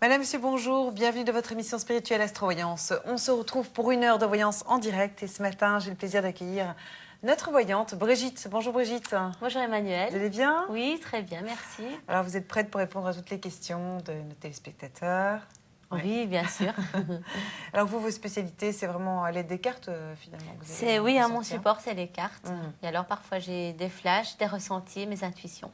Madame, monsieur, bonjour. Bienvenue dans votre émission spirituelle Astro-Voyance. On se retrouve pour une heure de voyance en direct. Et ce matin, j'ai le plaisir d'accueillir notre voyante, Brigitte. Bonjour Brigitte. Bonjour Emmanuel. Vous allez bien? Oui, très bien, merci. Alors, vous êtes prête pour répondre à toutes les questions de nos téléspectateurs? Oui, bien sûr. Alors, vous, vos spécialités, c'est vraiment à l'aide des cartes, finalement? Oui, mon support, c'est les cartes. Et alors, parfois, j'ai des flashs, des ressentis, mes intuitions.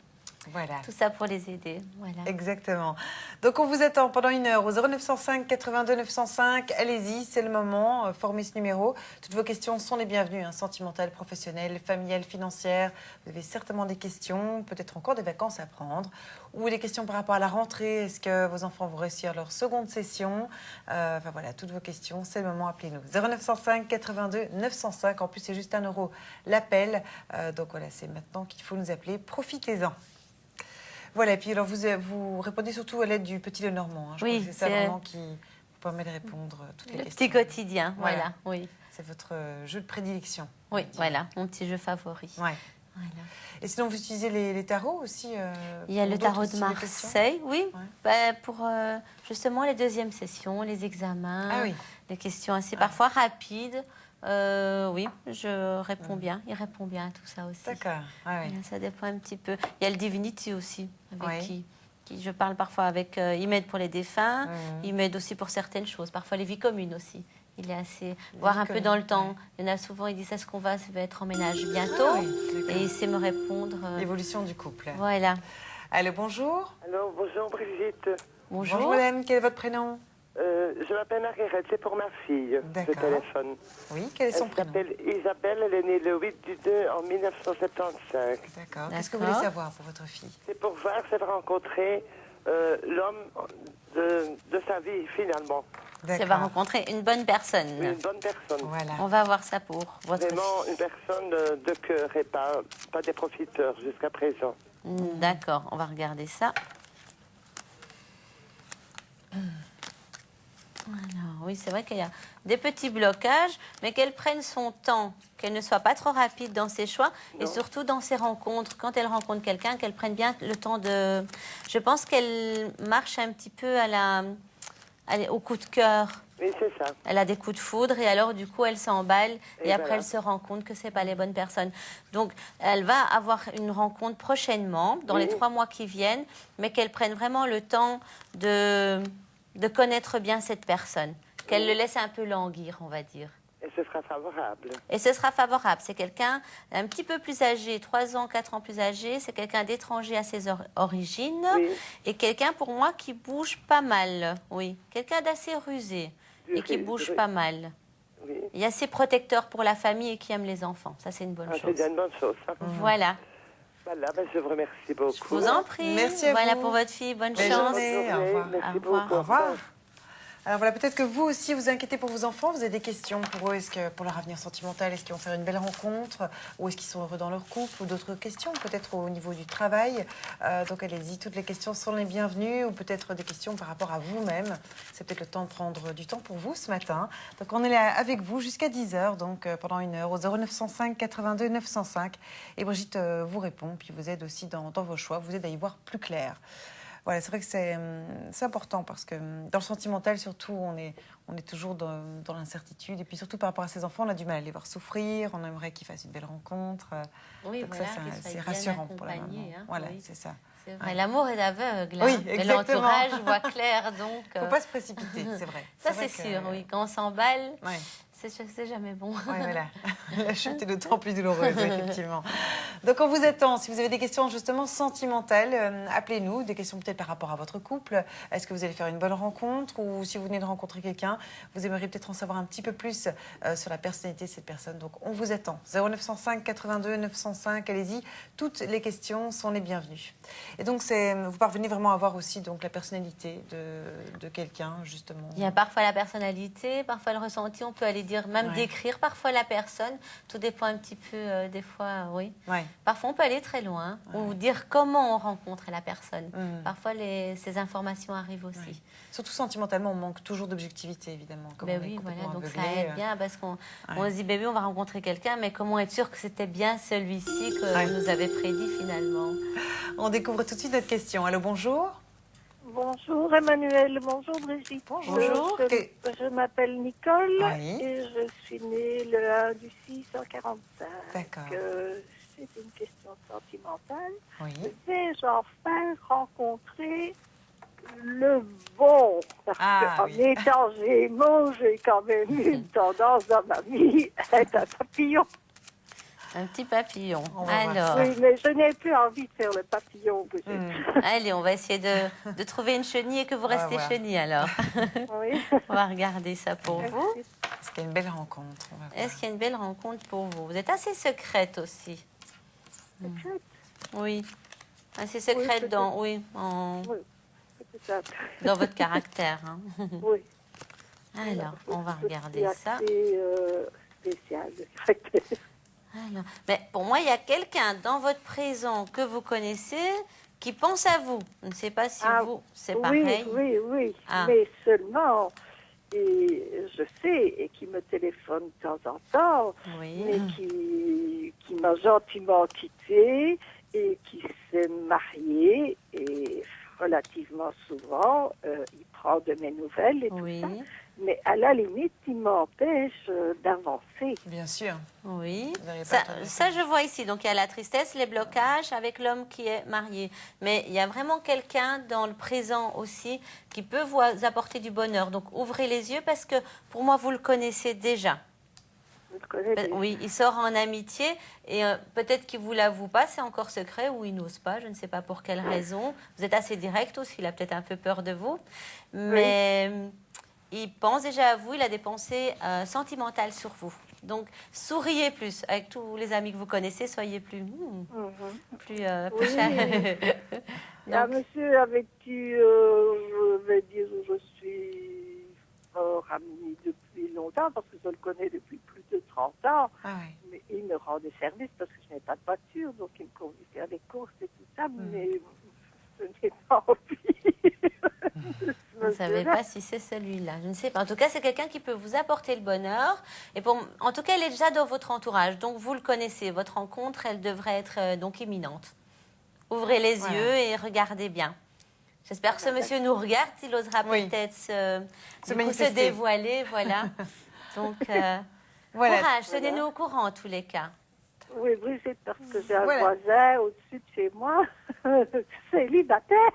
Voilà. Tout ça pour les aider. Voilà. Exactement. Donc, on vous attend pendant une heure au 0905 82 905. Allez-y, c'est le moment. Formez ce numéro. Toutes vos questions sont les bienvenues, hein, sentimentales, professionnelles, familiales, financières. Vous avez certainement des questions, peut-être encore des vacances à prendre, ou des questions par rapport à la rentrée. Est-ce que vos enfants vont réussir leur seconde session? Enfin voilà, toutes vos questions, c'est le moment. Appelez-nous. 0905 82 905. En plus, c'est juste 1 € l'appel. Donc voilà, c'est maintenant qu'il faut nous appeler. Profitez-en. Voilà, et puis alors vous répondez surtout à l'aide du petit Lenormand. Hein. Je crois que c'est ça vraiment qui vous permet de répondre à toutes les questions. Le petit quotidien, voilà. Oui. C'est votre jeu de prédilection. Oui, voilà, mon petit jeu favori. Ouais. Voilà. Et sinon, vous utilisez les tarots aussi? Il y a le tarot de Marseille, oui, pour justement les deuxièmes sessions, les examens, les questions assez parfois rapides. Oui, je réponds bien. Il répond bien à tout ça aussi. D'accord. Ouais, ouais. Ça dépend un petit peu. Il y a le Divinity aussi, avec qui je parle parfois avec. Il m'aide pour les défunts. Il m'aide aussi pour certaines choses. Parfois les vies communes aussi. Il est assez voir un peu dans le temps. Il y en a souvent. Il dit ça, ce qu'on va être en ménage bientôt. Et il sait me répondre. L'évolution du couple. Voilà. Allô, bonjour. Allô, bonjour Brigitte. Bonjour. Bonjour madame. Quel est votre prénom? Je m'appelle Marguerite, c'est pour ma fille, le téléphone. Oui, quel est son prénom? Elle s'appelle Isabelle, elle est née le 8/2 en 1975. D'accord. Qu'est-ce que vous voulez savoir pour votre fille? C'est pour voir si elle va rencontrer l'homme de sa vie, finalement. Si elle va rencontrer une bonne personne. Une bonne personne. Voilà. On va voir ça pour votre Vraiment fille. une personne de cœur et pas des profiteurs jusqu'à présent. D'accord, on va regarder ça. Alors, oui, c'est vrai qu'il y a des petits blocages, mais qu'elle prenne son temps, qu'elle ne soit pas trop rapide dans ses choix et surtout dans ses rencontres. Quand elle rencontre quelqu'un, qu'elle prenne bien le temps de... Je pense qu'elle marche un petit peu au coup de cœur. Oui, c'est ça. Elle a des coups de foudre et alors, du coup, elle s'emballe et après, elle se rend compte que ce n'est pas les bonnes personnes. Donc, elle va avoir une rencontre prochainement, dans les 3 mois qui viennent, mais qu'elle prenne vraiment le temps de connaître bien cette personne, qu'elle le laisse un peu languir, on va dire. Et ce sera favorable. Et ce sera favorable. C'est quelqu'un un petit peu plus âgé, 3 ans, 4 ans plus âgé. C'est quelqu'un d'étranger à ses origines. Oui. Et quelqu'un, pour moi, qui bouge pas mal. Oui, quelqu'un d'assez rusé et qui bouge pas mal. Oui. Il est assez protecteur pour la famille et qui aime les enfants. Ça, c'est une bonne chose. C'est une bonne chose. Ça. Voilà. Voilà, je vous remercie beaucoup. Je vous en prie. Merci à voilà vous. Pour votre fille. Bonne chance. Journée. Au revoir. Merci beaucoup. Au revoir. Alors voilà, peut-être que vous aussi vous inquiétez pour vos enfants, vous avez des questions pour eux, est-ce que pour leur avenir sentimental, est-ce qu'ils vont faire une belle rencontre, ou est-ce qu'ils sont heureux dans leur couple, ou d'autres questions, peut-être au niveau du travail. Donc allez-y, toutes les questions sont les bienvenues, ou peut-être des questions par rapport à vous-même. C'est peut-être le temps de prendre du temps pour vous ce matin. Donc on est là avec vous jusqu'à 10h, donc pendant une heure, au 0905 82 905. Et Brigitte vous répond, puis vous aide aussi dans vos choix, vous aide à y voir plus clair. Voilà, c'est vrai que c'est important parce que dans le sentimental, surtout, on est toujours dans l'incertitude. Et puis surtout par rapport à ses enfants, on a du mal à les voir souffrir. On aimerait qu'ils fassent une belle rencontre. Oui, donc voilà, ça, c'est rassurant pour la maman. Hein, voilà, oui. c'est ça. C'est vrai. L'amour est aveugle. Oui, hein. exactement. Mais l'entourage voit clair, donc... Il ne faut pas se précipiter, c'est vrai. Ça, c'est sûr, oui. Quand on s'emballe, C'est jamais bon. Oui, voilà. La chute est d'autant plus douloureuse, effectivement. Donc, on vous attend. Si vous avez des questions justement sentimentales, appelez-nous. Des questions peut-être par rapport à votre couple. Est-ce que vous allez faire une bonne rencontre? Ou si vous venez de rencontrer quelqu'un, vous aimeriez peut-être en savoir un petit peu plus sur la personnalité de cette personne. Donc, on vous attend. 0905 82 905, allez-y. Toutes les questions sont les bienvenues. Et donc, vous parvenez vraiment à voir aussi donc, la personnalité de quelqu'un, justement. Il y a parfois la personnalité, parfois le ressenti. On peut aller dire, même décrire parfois la personne. Tout dépend un petit peu, des fois, oui. Ouais. Parfois, on peut aller très loin ou dire comment on rencontre la personne. Parfois, ces informations arrivent aussi. Ouais. Surtout sentimentalement, on manque toujours d'objectivité, évidemment. Ben oui, voilà, donc ça aide bien parce qu'on se dit, bébé, on va rencontrer quelqu'un, mais comment être sûr que c'était bien celui-ci que nous avait prédit finalement? On découvre tout de suite notre question. Allô, bonjour. Bonjour Emmanuel, bonjour Brigitte. Bonjour. Je m'appelle Nicole Oui. et je suis née le 1 du 6 en 45. D'accord. C'est une question sentimentale. Oui. Vais-je enfin rencontrer le bon? Parce qu'en étant Gémeaux, j'ai quand même eu une tendance dans ma vie à être un papillon. Un petit papillon. Alors. Oui, mais je n'ai plus envie de faire le papillon. Allez, on va essayer de trouver une chenille et que vous restez chenille alors. Oui. On va regarder ça pour vous. Est-ce qu'il y a une belle rencontre? Est-ce qu'il y a une belle rencontre pour vous? Vous êtes assez secrète aussi. Secrète? Oui. Assez secrète Oui, dans, oui, dans votre caractère. Hein. Oui. Alors, on va regarder ça. C'est spécial, le caractère. Alors, mais pour moi, il y a quelqu'un dans votre présent que vous connaissez qui pense à vous. Je ne sais pas si vous, c'est pareil. Oui. Mais seulement, et je sais, et qui me téléphone de temps en temps, mais qui m'a gentiment quitté et qui s'est marié et relativement souvent, il prend de mes nouvelles et tout ça. Mais à la limite, il m'empêche d'avancer. Bien sûr. Oui. Ça, je vois ici. Donc, il y a la tristesse, les blocages avec l'homme qui est marié. Mais il y a vraiment quelqu'un dans le présent aussi qui peut vous apporter du bonheur. Donc, ouvrez les yeux parce que pour moi, vous le connaissez déjà. Vous le connaissez déjà. Oui, il sort en amitié et peut-être qu'il ne vous l'avoue pas, c'est encore secret ou il n'ose pas, je ne sais pas pour quelle raison. Vous êtes assez direct aussi, il a peut-être un peu peur de vous. Mais... il pense déjà à vous, il a des pensées sentimentales sur vous. Donc, souriez plus. Avec tous les amis que vous connaissez, soyez plus Il y a un monsieur avec qui je vais dire je suis fort amie depuis longtemps, parce que je le connais depuis plus de 30 ans. Mais il me rend des services parce que je n'ai pas de voiture, donc il me conduit faire des courses et tout ça, mais je n'ai pas envie. Vous ne savez pas si c'est celui-là. Je ne sais pas. En tout cas, c'est quelqu'un qui peut vous apporter le bonheur. Et en tout cas, elle est déjà dans votre entourage. Donc, vous le connaissez. Votre rencontre, elle devrait être donc imminente. Ouvrez les yeux et regardez bien. J'espère que ce monsieur nous regarde. Il osera peut-être se dévoiler. Voilà. Donc, courage. Tenez-nous au courant, en tous les cas. Oui, Brigitte, parce que j'ai un voisin au-dessus de chez moi, célibataire.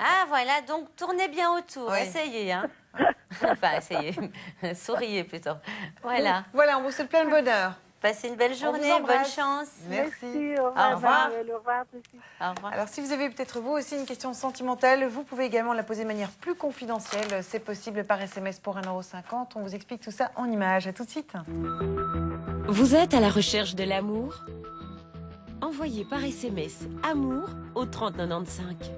Ah, voilà, donc tournez bien autour, essayez. Hein. Enfin, essayez, souriez plutôt. Voilà. Voilà, on vous souhaite plein de bonheur. Passez une belle journée, bonne chance. Merci. Au revoir. Au revoir. Alors, si vous avez peut-être vous aussi une question sentimentale, vous pouvez également la poser de manière plus confidentielle. C'est possible par SMS pour 1,50 €. On vous explique tout ça en images. À tout de suite. Vous êtes à la recherche de l'amour? Envoyez par SMS amour au 3095.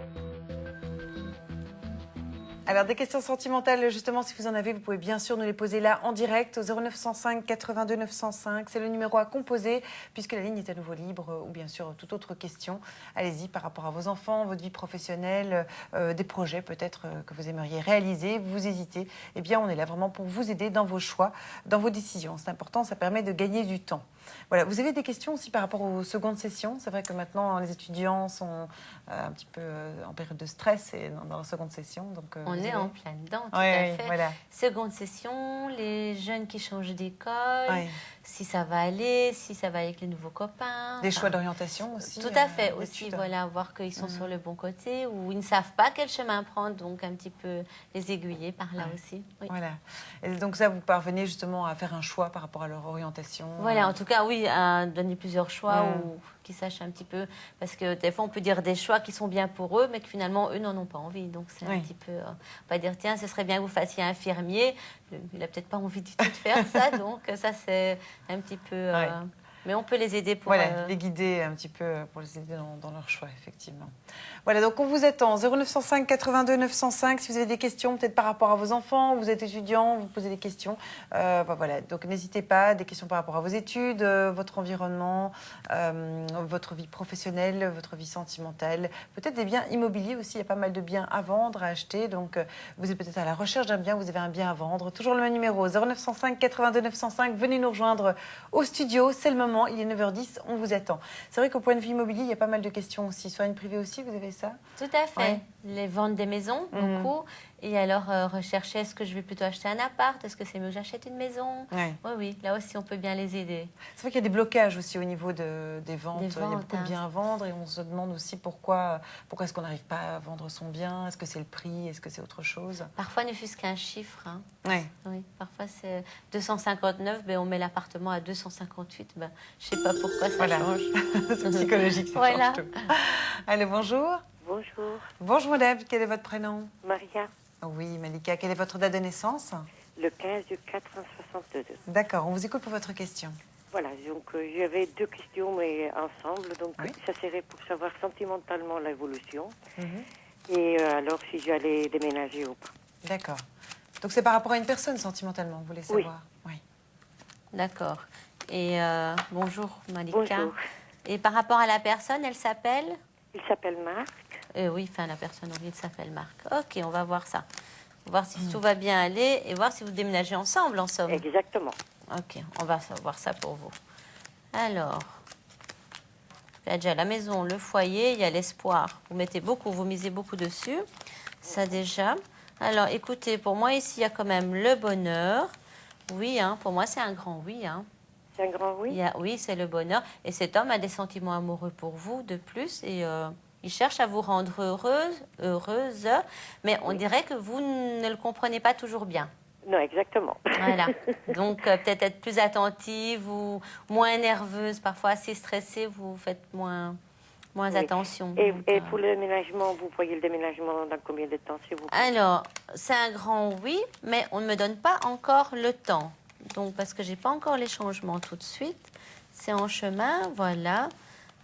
Alors, des questions sentimentales, justement, si vous en avez, vous pouvez bien sûr nous les poser là en direct au 0905 82 905. C'est le numéro à composer puisque la ligne est à nouveau libre ou bien sûr toute autre question. Allez-y par rapport à vos enfants, votre vie professionnelle, des projets peut-être que vous aimeriez réaliser. Vous hésitez. Eh bien, on est là vraiment pour vous aider dans vos choix, dans vos décisions. C'est important, ça permet de gagner du temps. Voilà, vous avez des questions aussi par rapport aux secondes sessions. C'est vrai que maintenant, les étudiants sont un petit peu en période de stress et dans la seconde session. Donc, On vous est avez. en plein dedans, tout Ouais, à ouais, fait. voilà. Seconde session, les jeunes qui changent d'école, Ouais. si ça va aller, si ça va avec les nouveaux copains. Des enfin, choix d'orientation aussi. tout à fait, aussi, d'études. voilà, voir qu'ils sont sur le bon côté ou ils ne savent pas quel chemin prendre, donc un petit peu les aiguiller par là aussi. Oui. Voilà. Et donc ça, vous parvenez justement à faire un choix par rapport à leur orientation. Voilà, en tout cas, oui, à donner plusieurs choix Mm. ou qu'ils sachent un petit peu. Parce que des fois, on peut dire des choix qui sont bien pour eux, mais que finalement, eux n'en ont pas envie. Donc, c'est Oui. un petit peu. On va dire, tiens, ce serait bien que vous fassiez infirmier. Il n'a peut-être pas envie du tout de faire ça. Donc, ça, c'est un petit peu. Ouais. Mais on peut les aider pour. Voilà, les guider un petit peu pour les aider dans leur choix, effectivement. Voilà, donc on vous attend. 0905 82 905, si vous avez des questions, peut-être par rapport à vos enfants, vous êtes étudiant, vous posez des questions. Voilà, donc n'hésitez pas, des questions par rapport à vos études, votre environnement, votre vie professionnelle, votre vie sentimentale, peut-être des biens immobiliers aussi. Il y a pas mal de biens à vendre, à acheter. Donc vous êtes peut-être à la recherche d'un bien, vous avez un bien à vendre. Toujours le même numéro, 0905 82 905. Venez nous rejoindre au studio, c'est le moment. Il est 9h10, on vous attend. C'est vrai qu'au point de vue immobilier, il y a pas mal de questions aussi. Soit une privée aussi, vous avez ça? Tout à fait. Ouais. Les ventes des maisons, beaucoup. Et alors, rechercher, est-ce que je vais plutôt acheter un appart? Est-ce que c'est mieux que j'achète une maison? Ouais. Oui, oui. Là aussi, on peut bien les aider. C'est vrai qu'il y a des blocages aussi au niveau des ventes. Des Il y a ventes, beaucoup de biens à vendre et on se demande aussi pourquoi est-ce qu'on n'arrive pas à vendre son bien? Est-ce que c'est le prix? Est-ce que c'est autre chose? Parfois, ne fût-ce qu'un chiffre. Hein. Ouais. Oui, parfois c'est 259, ben on met l'appartement à 258. Ben, je ne sais pas pourquoi ça Voilà. change. C'est psychologique, ça Voilà. change tout. Allez, bonjour. Bonjour, Bonjour madame, quel est votre prénom? Maria, Oui, Malika, quelle est votre date de naissance? le 15 du 4 en 62. D'accord, on vous écoute pour votre question. Voilà, donc j'avais deux questions, mais ensemble. Donc Oui. ça serait pour savoir sentimentalement l'évolution Mhm. et alors si j'allais déménager ou pas. D'accord. Donc c'est par rapport à une personne sentimentalement, vous voulez Oui. savoir? Oui. D'accord. Et bonjour Malika. Bonjour, Et par rapport à la personne, elle s'appelle il s'appelle Marc. Oui, enfin la personne, oui, elle s'appelle Marc. Ok, on va voir ça. Voir si tout va bien aller et voir si vous déménagez ensemble, en somme. Exactement. Ok, on va voir ça pour vous. Alors, il y a déjà la maison, le foyer, il y a l'espoir. Vous mettez beaucoup, vous misez beaucoup dessus. Ça déjà. Alors, écoutez, pour moi, ici, il y a quand même le bonheur. Oui, hein, pour moi, c'est un grand oui. Hein. C'est un grand oui. Oui, c'est le bonheur. Et cet homme a des sentiments amoureux pour vous de plus. Et il cherche à vous rendre heureuse. Mais on dirait que vous ne le comprenez pas toujours bien. Non, exactement. Voilà. Donc, peut-être être plus attentive ou moins nerveuse, parfois assez stressée, vous faites moins Oui. attention. Et, Donc, et pour le déménagement, vous voyez le déménagement dans combien de temps, s'il vous plaît? Alors, c'est un grand oui, mais on ne me donne pas encore le temps. Donc, parce que j'ai pas encore les changements tout de suite. C'est en chemin, voilà.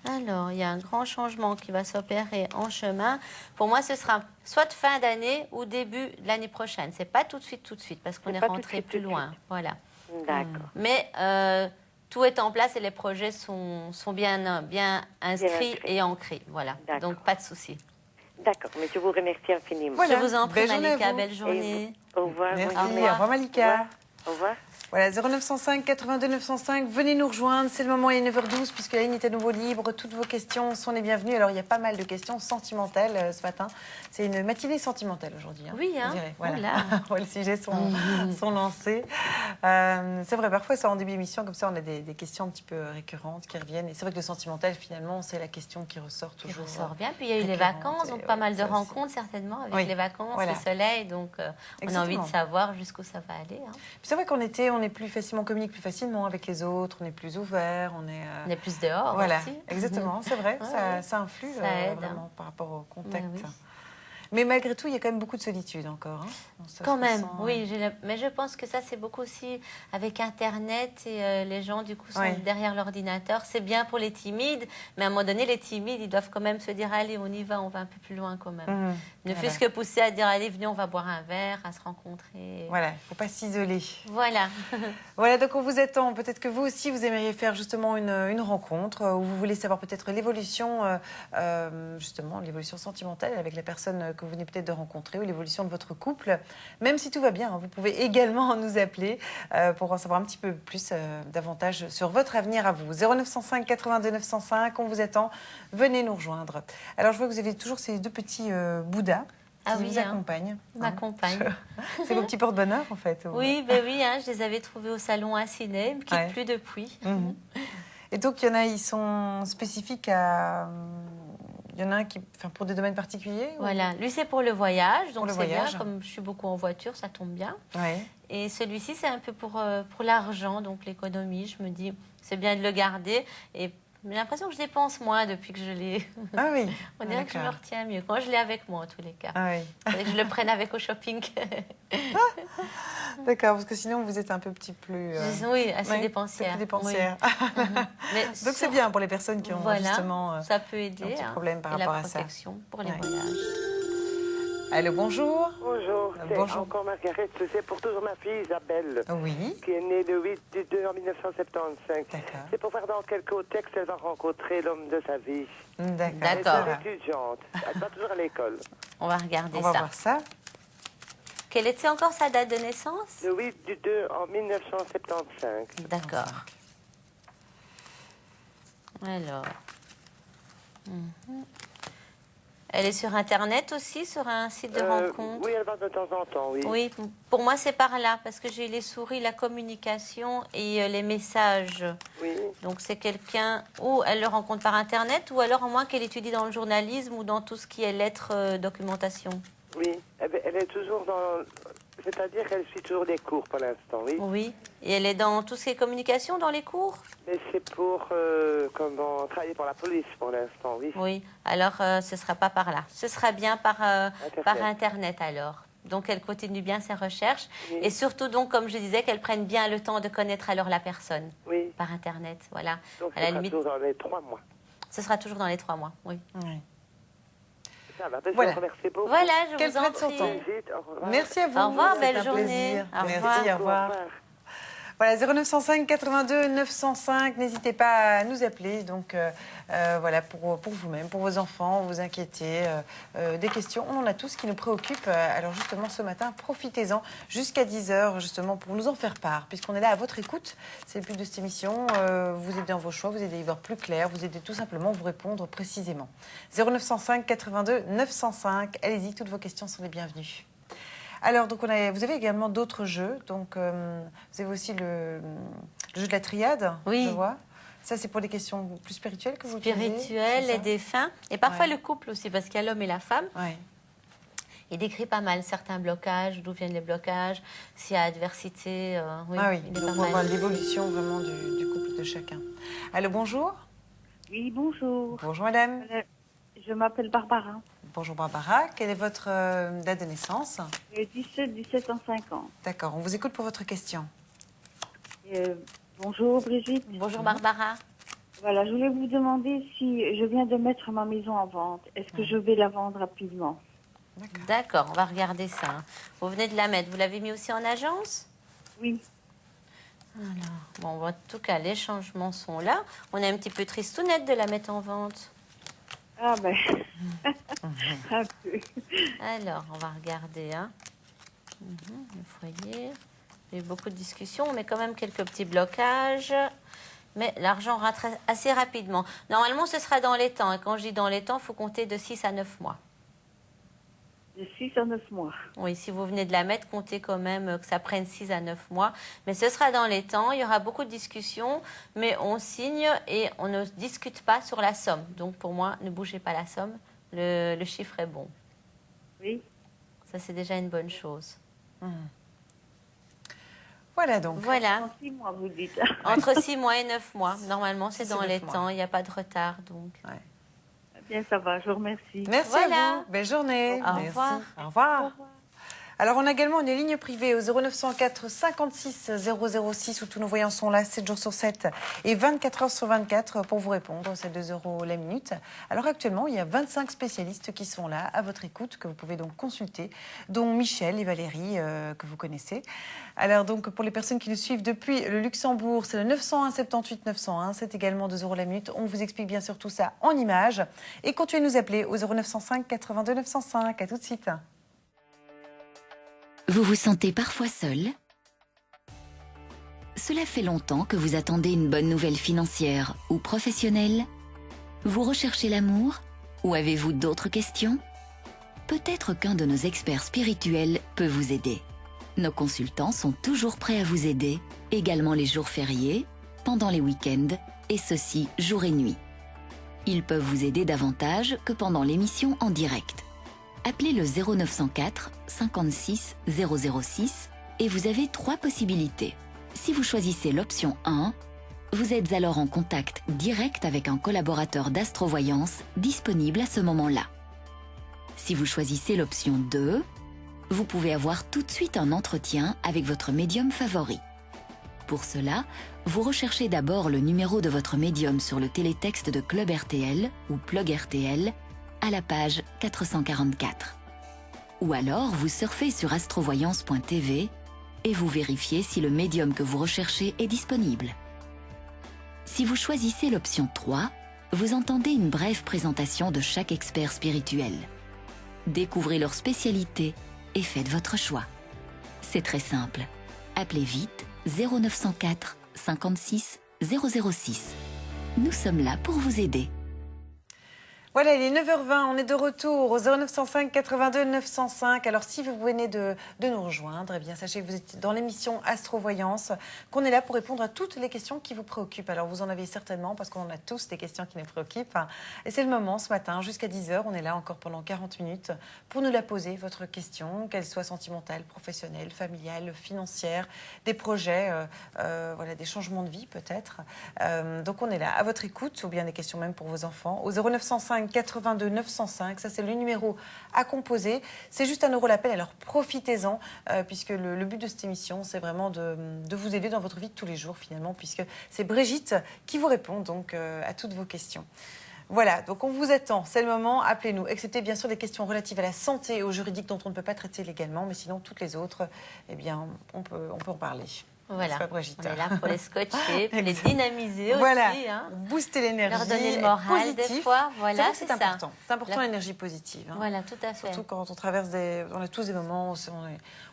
Alors, il y a un grand changement qui va s'opérer en chemin. Pour moi, ce sera soit fin d'année ou début de l'année prochaine. C'est pas tout de suite, parce qu'on C'est est pas tout de rentré suite, plus tout de loin. suite. Voilà. D'accord. Mais tout est en place et les projets sont bien inscrits inscrits. et ancrés. Voilà. D'accord. Donc, pas de souci. D'accord, mais je vous remercie infiniment. Voilà. Je vous en prie, Belle journée à Malika. vous. Belle Et journée. vous- Au revoir. Merci, bonne au journée. revoir Malika. Au revoir. Voilà, 0905 82 905, venez nous rejoindre, c'est le moment, il est 9h12, puisque la ligne est à nouveau libre, toutes vos questions sont les bienvenues. Alors, il y a pas mal de questions sentimentales ce matin, c'est une matinée sentimentale aujourd'hui. Oui, hein. on dirait. Voilà. Oula. Ouais, les sujets sont lancés. C'est vrai, parfois, ça en début d'émission, comme ça, on a des questions un petit peu récurrentes qui reviennent. Et c'est vrai que le sentimental, finalement, c'est la question qui ressort Qui toujours. ressort bien. Puis il y a eu les récurrente, vacances, et donc ouais, pas mal de ça aussi. rencontres certainement avec Oui, les vacances, voilà. le soleil. Donc on a envie Exactement. de savoir jusqu'où ça va aller. Hein. Puis c'est vrai qu'en été, on est plus facilement, on communique plus facilement avec les autres, on est plus ouvert, on est. On est plus dehors Voilà, aussi. exactement, c'est vrai, Ouais, ça influe ça aide, vraiment par rapport au contact. Oui. Mais malgré tout, il y a quand même beaucoup de solitude encore. Hein. Ça Quand se même, ressent, oui. Mais je pense que ça, c'est beaucoup aussi avec Internet et les gens, du coup, sont Ouais. derrière l'ordinateur. C'est bien pour les timides, mais à un moment donné, les timides, ils doivent quand même se dire, allez, on y va, on va un peu plus loin quand même. Mhm. Ne Voilà. fût-ce que pousser à dire, allez, venez, on va boire un verre, à se rencontrer. Voilà, il ne faut pas s'isoler. Voilà. Voilà, donc on vous attend. Peut-être que vous aussi, vous aimeriez faire justement une rencontre où vous voulez savoir peut-être l'évolution, justement, l'évolution sentimentale avec la personne que vous venez peut-être de rencontrer ou l'évolution de votre couple. Même si tout va bien, hein, vous pouvez également nous appeler pour en savoir un petit peu plus, davantage sur votre avenir à vous. 0905 82 905, on vous attend. Venez nous rejoindre. Alors, je vois que vous avez toujours ces deux petits Bouddhas. Ah qui oui, vous hein. accompagnent. Ma compagne. C'est vos petits porte-bonheur, en fait. Oui, ben oui, hein, je les avais trouvés au salon à Ciné, ils ne me quittent plus depuis. Mhm. Et donc, il y en a, ils sont spécifiques à... Il y en a un qui, enfin, pour des domaines particuliers ou... Voilà, lui c'est pour le voyage, donc c'est bien, voyage. comme je suis beaucoup en voiture, ça tombe bien. Ouais. Et celui-ci c'est un peu pour l'argent, donc l'économie, je me dis c'est bien de le garder et j'ai l'impression que je dépense moins depuis que je l'ai. Ah oui. On dirait que je me retiens mieux quand je l'ai avec moi en tous les cas. Ah oui. Faudrait que je le prenne avec au shopping. D'accord, parce que sinon vous êtes un peu petit plus... Oui, assez ouais, dépensière. Plus dépensière. Oui. Mais donc c'est bien pour les personnes qui ont justement ça peut aider, un petit problème par et rapport la à ça. protection pour les voyages. Allô, bonjour. Bonjour, c'est bonjour. encore Margaret. C'est pour toujours ma fille Isabelle, Oui. qui est née le 8 du 2 en 1975. D'accord. C'est pour voir dans quel contexte elle va rencontrer l'homme de sa vie. D'accord. Elle est étudiante. Elle va toujours à l'école. On va regarder On va ça. voir ça. Quelle était encore sa date de naissance? Le 8 du 2 en 1975. D'accord. Alors. Mhm. Elle est sur Internet aussi, sur un site de rencontre? Oui, elle va de temps en temps, oui. Oui, pour moi c'est par là, parce que j'ai les souris, la communication et les messages. Oui. Donc c'est quelqu'un, ou elle le rencontre par Internet, ou alors à moins qu'elle étudie dans le journalisme ou dans tout ce qui est lettres, documentation. Oui, elle est toujours dans... C'est-à-dire qu'elle suit toujours des cours pour l'instant, oui. Oui, et elle est dans tout ce qui est communication dans les cours? Mais c'est pour travailler pour la police pour l'instant, oui. Oui, alors ce ne sera pas par là. Ce sera bien par Internet alors. Donc elle continue bien ses recherches. Oui. Et surtout, donc, comme je disais, qu'elle prenne bien le temps de connaître alors la personne. Oui. Par Internet, voilà. Donc À la c'est limite, toujours dans les 3 mois. ce sera toujours dans les 3 mois, oui. Oui. Ça va, ben, Voilà. je vous remercie beaucoup. Voilà, je Qu'elle vous en prenne son prie. temps. Brigitte, au revoir. Merci à vous. Au revoir, C'est belle un journée. plaisir. Au Merci, revoir. au revoir. Voilà, 0905 82 905, n'hésitez pas à nous appeler, donc voilà, pour vous-même, pour vos enfants, vous inquiétez, des questions, on en a tous qui nous préoccupent. Alors justement, ce matin, profitez-en jusqu'à 10h, justement, pour nous en faire part, puisqu'on est là à votre écoute, c'est le but de cette émission, vous aidez dans vos choix, vous aidez à y voir plus clair, vous aidez tout simplement à vous répondre précisément. 0905 82 905, allez-y, toutes vos questions sont les bienvenues. Alors, donc vous avez également d'autres jeux. Donc, vous avez aussi le jeu de la triade, Oui. je vois. Ça, c'est pour les questions plus spirituelles que vous utilisez, Spirituel, c'est les ça défunts. Et parfois Ouais. le couple aussi, parce qu'il y a l'homme et la femme. Ouais. Il décrit pas mal certains blocages, d'où viennent les blocages, s'il y a adversité. Oui, Ah oui, il est donc pas on va voir mal. l'évolution vraiment du couple de chacun. Allô, bonjour. Oui, bonjour. Bonjour, madame. Je m'appelle Barbara. Bonjour, Barbara. Quelle est votre date de naissance? 17 ans, 5 ans. D'accord, on vous écoute pour votre question. Bonjour Brigitte. Bonjour Barbara. Voilà, je voulais vous demander si je viens de mettre ma maison en vente. Est-ce que je vais la vendre rapidement? D'accord, on va regarder ça. Vous venez de la mettre. Vous l'avez mis aussi en agence? Oui. Alors, bon, en tout cas, les changements sont là. On est un petit peu tristounette de la mettre en vente. Ah ben, un peu. Alors, on va regarder. Hein. Le foyer. Il y a eu beaucoup de discussions. On met quand même quelques petits blocages. Mais l'argent rentre assez rapidement. Normalement, ce sera dans les temps. Et quand je dis dans les temps, il faut compter de 6 à 9 mois. De 6 à 9 mois. Oui, si vous venez de la mettre, comptez quand même que ça prenne 6 à 9 mois. Mais ce sera dans les temps. Il y aura beaucoup de discussions, mais on signe et on ne discute pas sur la somme. Donc pour moi, ne bougez pas la somme. Le chiffre est bon. Oui. Ça, c'est déjà une bonne chose. Voilà donc. Voilà. En 6 mois, vous dites. Entre 6 mois et 9 mois. Normalement, c'est 6 et dans 9 les mois. temps. Il n'y a pas de retard. Donc. Ouais. Bien, ça va, je vous remercie. Merci Voilà. à vous. Belle journée. Au Merci. revoir. Au revoir. Alors, on a également une ligne privée au 0904 56 006 où tous nos voyants sont là 7 jours sur 7 et 24 heures sur 24 pour vous répondre. C'est 2 € la minute. Alors, actuellement, il y a 25 spécialistes qui sont là à votre écoute, que vous pouvez donc consulter, dont Michel et Valérie, que vous connaissez. Alors, donc, pour les personnes qui nous suivent depuis le Luxembourg, c'est le 901 78 901. C'est également 2 € la minute. On vous explique bien sûr tout ça en images. Et continuez de nous appeler au 0905 82 905. À tout de suite. Vous vous sentez parfois seul? Cela fait longtemps que vous attendez une bonne nouvelle financière ou professionnelle? Vous recherchez l'amour ou avez-vous d'autres questions? peut-être qu'un de nos experts spirituels peut vous aider. Nos consultants sont toujours prêts à vous aider, également les jours fériés, pendant les week-ends, et ceci jour et nuit. Ils peuvent vous aider davantage que pendant l'émission en direct. Appelez le 0904 56 006 et vous avez 3 possibilités. Si vous choisissez l'option 1, vous êtes alors en contact direct avec un collaborateur d'astrovoyance disponible à ce moment-là. Si vous choisissez l'option 2, vous pouvez avoir tout de suite un entretien avec votre médium favori. Pour cela, vous recherchez d'abord le numéro de votre médium sur le télétexte de Club RTL ou Plug RTL à la page 444. Ou alors, vous surfez sur astrovoyance.tv et vous vérifiez si le médium que vous recherchez est disponible. Si vous choisissez l'option 3, vous entendez une brève présentation de chaque expert spirituel. Découvrez leur spécialité et faites votre choix. C'est très simple. Appelez vite 0904 56 006. Nous sommes là pour vous aider. Voilà, il est 9h20, on est de retour au 0905 82 905. Alors si vous venez de nous rejoindre, eh bien sachez que vous êtes dans l'émission Astrovoyance, qu'on est là pour répondre à toutes les questions qui vous préoccupent. Alors vous en avez certainement, parce qu'on a tous des questions qui nous préoccupent. Et c'est le moment ce matin, jusqu'à 10h, on est là encore pendant 40 minutes pour nous la poser, votre question, qu'elle soit sentimentale, professionnelle, familiale, financière, des projets, voilà, des changements de vie peut-être. Donc on est là à votre écoute, ou bien des questions même pour vos enfants, au 0905 82 905, ça c'est le numéro à composer. C'est juste 1 € l'appel, alors profitez-en, puisque le but de cette émission, c'est vraiment de vous aider dans votre vie de tous les jours finalement, puisque c'est Brigitte qui vous répond donc à toutes vos questions. Voilà, donc on vous attend, c'est le moment, appelez-nous, excepté bien sûr des questions relatives à la santé et au juridique dont on ne peut pas traiter légalement, mais sinon toutes les autres, eh bien on peut en parler. Voilà, on est là pour les scotcher, pour les dynamiser voilà. aussi. Hein. Booster l'énergie, leur donner le moral positif. des fois. Voilà, c'est important. C'est important l'énergie positive. Hein. Voilà, tout à fait. Surtout quand on traverse on a tous des moments où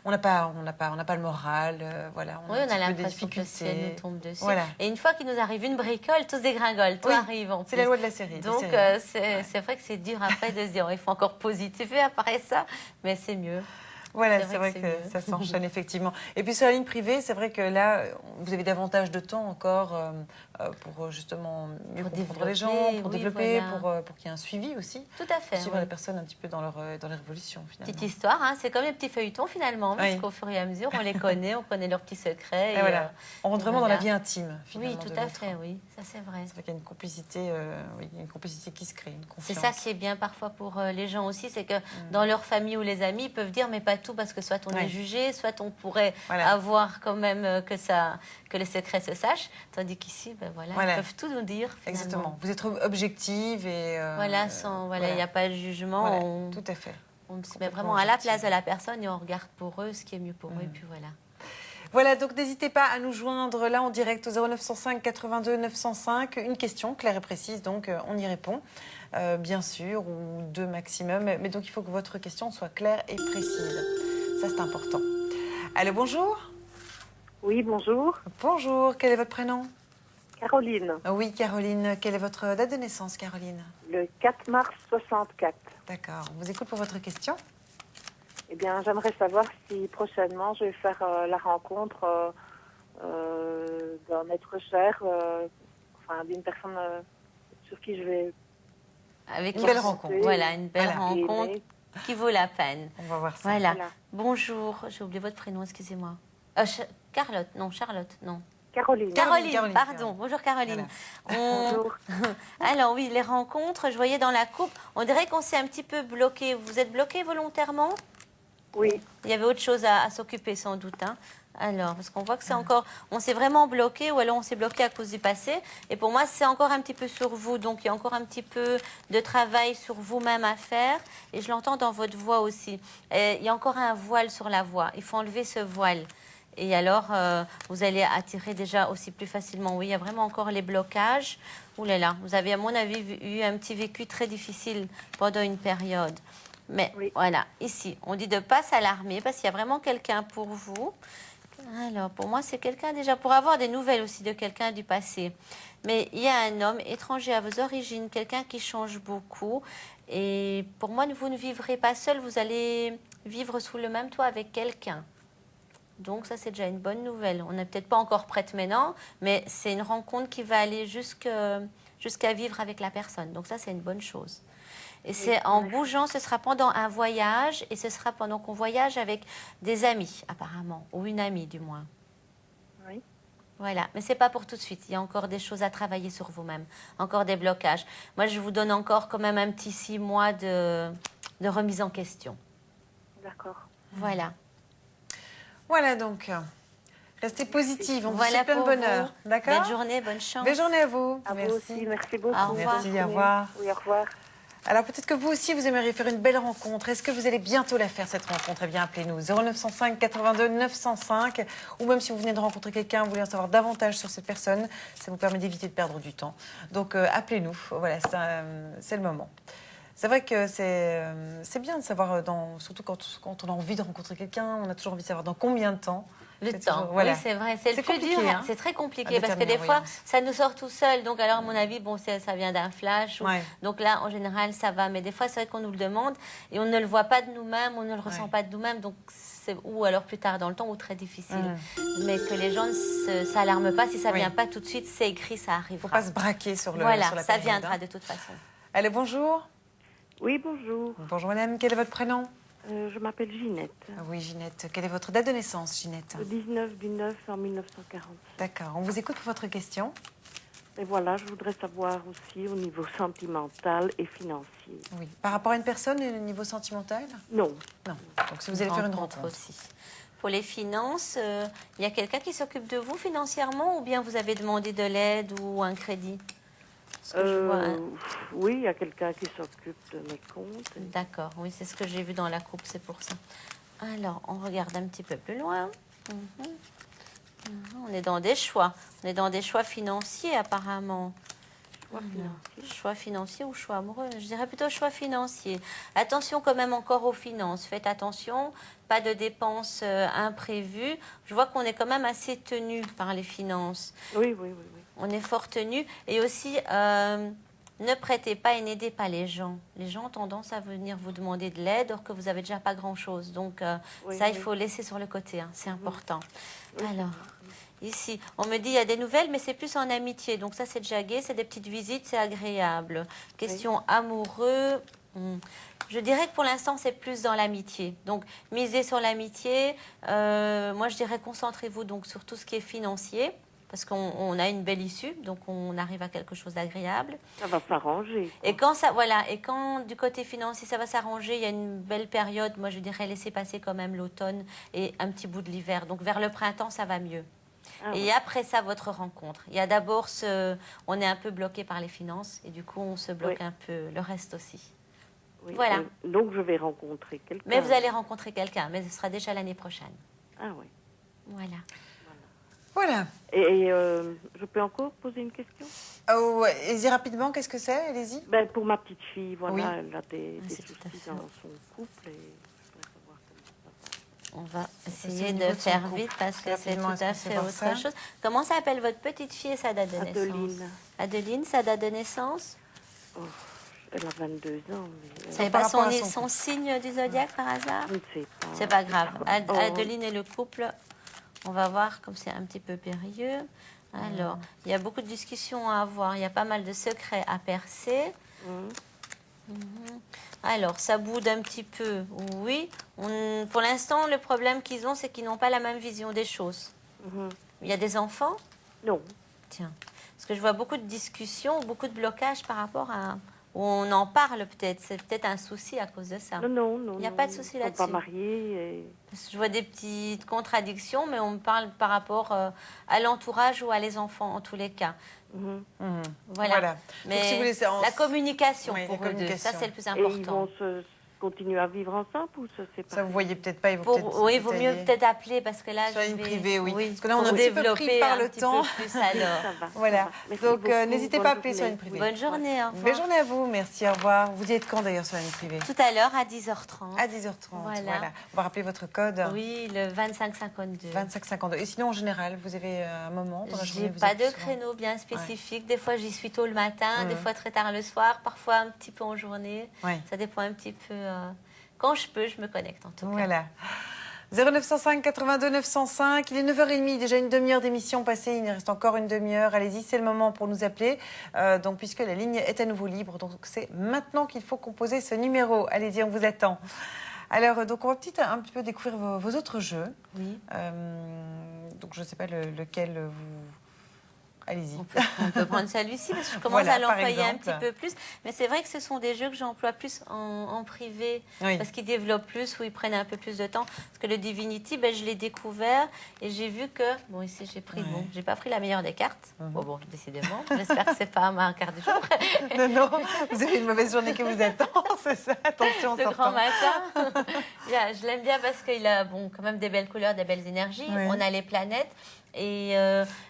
on n'a pas le moral. Voilà, on a l'impression que le ciel nous tombe dessus. Voilà. Et une fois qu'il nous arrive une bricole, tout se dégringole, tout arrive. C'est la loi de la série. Donc c'est vrai que c'est dur après de se dire il faut encore positiver après ça, mais c'est mieux. Voilà, c'est vrai que ça s'enchaîne effectivement. Et puis sur la ligne privée, c'est vrai que là, vous avez davantage de temps encore pour justement mieux comprendre les gens, pour développer, voilà. pour qu'il y ait un suivi aussi. Tout à fait. Suivre les personnes un petit peu dans leur évolution finalement. Petite histoire, hein, c'est comme les petits feuilletons finalement, parce qu'au fur et à mesure, on les connaît, on connaît leurs petits secrets. Et voilà. On rentre vraiment dans la vie intime finalement. Oui, tout à fait, oui, ça c'est vrai. C'est vrai qu'il y a une complicité qui se crée, une confiance. C'est ça qui est bien parfois pour les gens aussi, c'est que dans leur famille ou les amis, ils peuvent dire mais pas tout, parce que soit on est jugé, soit on pourrait avoir quand même que les secrets se sachent, tandis qu'ici, ils peuvent tout nous dire. Finalement. Exactement. Vous êtes objective et il n'y a pas de jugement. Voilà. Tout à fait. On se met vraiment à la place de la personne et on regarde pour eux ce qui est mieux pour eux. Et puis voilà. Voilà, donc n'hésitez pas à nous joindre là en direct au 0905 82 905. Une question claire et précise, donc on y répond, bien sûr, ou 2 maximum. Mais donc il faut que votre question soit claire et précise. Ça, c'est important. Allô, bonjour. Oui, bonjour. Bonjour, quel est votre prénom? Caroline. Oui, Caroline. Quelle est votre date de naissance, Caroline? Le 4 mars 64. D'accord. On vous écoute pour votre question. Eh bien, j'aimerais savoir si prochainement je vais faire la rencontre d'un être cher, d'une personne sur qui je vais... Avec une belle rencontre. Voilà, une belle rencontre qui vaut la peine. On va voir ça. Voilà. Bonjour, j'ai oublié votre prénom, excusez-moi. Charlotte, non. Caroline, pardon. Bonjour Caroline. Voilà. Bonjour. Alors oui, les rencontres, je voyais dans la coupe, on dirait qu'on s'est un petit peu bloqué. Vous êtes bloqué volontairement? Oui. Il y avait autre chose à s'occuper sans doute. Hein. Alors, parce qu'on voit que c'est encore... On s'est vraiment bloqué ou alors on s'est bloqué à cause du passé. Et pour moi, c'est encore un petit peu sur vous. Donc, il y a encore un petit peu de travail sur vous-même à faire. Et je l'entends dans votre voix aussi. Et il y a encore un voile sur la voix. Il faut enlever ce voile. Et alors, vous allez attirer déjà aussi plus facilement. Oui, il y a vraiment encore les blocages. Ouh là là, vous avez, à mon avis, eu un petit vécu très difficile pendant une période. Mais voilà, ici, on dit de ne pas s'alarmer parce qu'il y a vraiment quelqu'un pour vous. Alors, pour moi, c'est quelqu'un déjà pour avoir des nouvelles aussi de quelqu'un du passé. Mais il y a un homme étranger à vos origines, quelqu'un qui change beaucoup. Et pour moi, vous ne vivrez pas seul, vous allez vivre sous le même toit avec quelqu'un. Donc ça, c'est déjà une bonne nouvelle. On n'est peut-être pas encore prête maintenant, mais c'est une rencontre qui va aller jusqu'à vivre avec la personne. Donc ça, c'est une bonne chose. Et c'est en bougeant, ce sera pendant un voyage, et ce sera pendant qu'on voyage avec des amis, apparemment, ou une amie du moins. Oui. Voilà, mais ce n'est pas pour tout de suite. Il y a encore des choses à travailler sur vous-même, encore des blocages. Moi, je vous donne encore quand même un petit 6 mois de remise en question. D'accord. Voilà. Voilà donc. Restez positive, on vous Voilà souhaite plein de pour bonheur. vous. D'accord? Belle journée, bonne chance. Belle journée à vous. À Merci. vous aussi, merci beaucoup. Au revoir. Merci, au revoir. Oui, au revoir. Alors peut-être que vous aussi, vous aimeriez faire une belle rencontre. Est-ce que vous allez bientôt la faire, cette rencontre? Eh bien, appelez-nous 0905 82 905. Ou même si vous venez de rencontrer quelqu'un, vous voulez en savoir davantage sur cette personne, ça vous permet d'éviter de perdre du temps. Donc appelez-nous, voilà, c'est le moment. C'est vrai que c'est bien de savoir, surtout quand on a envie de rencontrer quelqu'un, on a toujours envie de savoir dans combien de temps. Le temps, voilà. oui, c'est vrai. C'est le plus compliqué, dur. hein, C'est très à compliqué parce que déterminer, des fois, oui. ça nous sort tout seul. Donc, alors, à mon avis, bon, ça vient d'un flash. Ouais. Donc là, en général, ça va. Mais des fois, c'est vrai qu'on nous le demande et on ne le voit pas de nous-mêmes, on ne le ressent pas de nous-mêmes. Donc, ou alors plus tard dans le temps, ou très difficile. Mais que les gens ne s'alarment pas. Si ça ne vient pas tout de suite, c'est écrit, ça arrivera. Il ne faut pas se braquer sur la Voilà, période, ça viendra hein. de toute façon. Allez, bonjour. Oui, bonjour. Bonjour madame, quel est votre prénom? Je m'appelle Ginette. Ah oui, Ginette. Quelle est votre date de naissance, Ginette? Le 19 du 9 en 1940. D'accord, on vous écoute pour votre question. Et voilà, je voudrais savoir aussi au niveau sentimental et financier. Oui. Par rapport à une personne, au niveau sentimental? Non. Non. Donc si vous allez faire une rencontre aussi. Pour les finances, il y a quelqu'un qui s'occupe de vous financièrement ou bien vous avez demandé de l'aide ou un crédit? Oui, il y a quelqu'un qui s'occupe de mes comptes. D'accord, oui, c'est ce que j'ai vu dans la coupe, c'est pour ça. Alors, on regarde un petit peu plus loin. On est dans des choix. On est dans des choix financiers, apparemment. Choix financier ou choix amoureux? Je dirais plutôt choix financier. Attention quand même encore aux finances. Faites attention, pas de dépenses imprévues. Je vois qu'on est quand même assez tenu par les finances. Oui. On est fort tenu. Et aussi, ne prêtez pas et n'aidez pas les gens. Les gens ont tendance à venir vous demander de l'aide alors que vous n'avez déjà pas grand-chose. Donc ça, il faut laisser sur le côté. Hein. C'est important. Alors, ici, on me dit il y a des nouvelles, mais c'est plus en amitié. Donc ça, c'est déjà gai, c'est des petites visites, c'est agréable. Question amoureux. Je dirais que pour l'instant, c'est plus dans l'amitié. Donc, misez sur l'amitié. Moi, je dirais concentrez-vous donc sur tout ce qui est financier. Parce qu'on a une belle issue, donc on arrive à quelque chose d'agréable. Ça va s'arranger. Et quand du côté financier ça va s'arranger, il y a une belle période, moi je dirais laissez passer quand même l'automne et un petit bout de l'hiver. Donc vers le printemps, ça va mieux. Et après ça, votre rencontre. Il y a d'abord on est un peu bloqué par les finances et du coup on se bloque un peu le reste aussi. Oui. Voilà. Donc je vais rencontrer quelqu'un. Mais vous allez rencontrer quelqu'un, mais ce sera déjà l'année prochaine. Ah oui. Voilà. Voilà. Et je peux encore poser une question? Oh, allez-y rapidement, qu'est-ce que c'est? Allez-y. Ben, pour ma petite fille, voilà, Oui. elle a des C'est tout à soucis fait. dans son couple et je voudrais savoir comment ça va. On va essayer au de niveau de son faire couple. vite parce que c'est Rapidement, tout est-ce à qu'on sait fait voir autre ça chose. Comment s'appelle votre petite fille et sa date de naissance? Adeline. Adeline, sa date de naissance? Oh, elle a 22 ans, mais Vous savez par pas rapport à son son signe du zodiaque par hasard? je ne sais pas. C'est pas grave. Oh. Adeline et le couple, on va voir comme c'est un petit peu périlleux. Alors, il y a beaucoup de discussions à avoir. Il y a pas mal de secrets à percer. Alors, ça boude un petit peu. Oui. Pour l'instant, le problème qu'ils ont, c'est qu'ils n'ont pas la même vision des choses. Il y a des enfants? Non. Tiens. Parce que je vois beaucoup de discussions, beaucoup de blocages par rapport à... On en parle peut-être. C'est peut-être un souci à cause de ça. Non. Il n'y a pas de souci Ils là-dessus. sont pas mariés. Et... Je vois des petites contradictions, mais on me parle par rapport à l'entourage ou à les enfants, en tous les cas. Voilà. Donc, Mais si vous laissez la communication Oui, pour la eux deux, ça communication. c'est le plus Et important. ils vont se continuer à vivre ensemble ou ça c'est pas... Ça, vous voyez peut-être pas. Oui, il vaut mieux peut-être appeler parce que là, sur la ligne privée, oui. Oui, Parce que là, on a un pour petit peu pris développer par un le petit temps. peu plus alors. Ça va, Voilà. Merci Donc, beaucoup, n'hésitez bonne pas à appeler sur la journée. ligne privée. Bonne journée, au revoir. Belle journée à vous. Merci, au revoir. Vous y êtes quand d'ailleurs sur la ligne privée? Tout à l'heure à 10h30. À 10h30. Voilà. On va rappeler votre code. Oui, le 2552. 2552. Et sinon, en général, vous avez un moment dans la journée? J'ai pas de créneau bien spécifique. Des fois, j'y suis tôt le matin, des fois très tard le soir, parfois un petit peu en journée. Ça dépend un petit peu. Quand je peux, je me connecte en tout cas. Voilà. 0905 82 905. Il est 9h30, déjà une demi-heure d'émission passée. Il nous reste encore une demi-heure. Allez-y, c'est le moment pour nous appeler. Donc, puisque la ligne est à nouveau libre. Donc, c'est maintenant qu'il faut composer ce numéro. Allez-y, on vous attend. Alors, donc, on va un petit peu découvrir vos autres jeux. Oui. Donc, je ne sais pas lequel vous... Allez-y. On peut prendre celui-ci parce que je commence à l'employer un petit peu plus. Mais c'est vrai que ce sont des jeux que j'emploie plus en privé parce qu'ils développent plus ou ils prennent un peu plus de temps. Parce que le Divinity, je l'ai découvert et j'ai vu que... Bon, ici, j'ai pris... Bon, j'ai pas pris la meilleure des cartes. Bon, décidément. J'espère que c'est pas ma carte du jour. Non, vous avez une mauvaise journée qui vous attend, c'est ça. Attention en sortant. Le grand matin. Je l'aime bien parce qu'il a quand même des belles couleurs, des belles énergies. On a les planètes. Et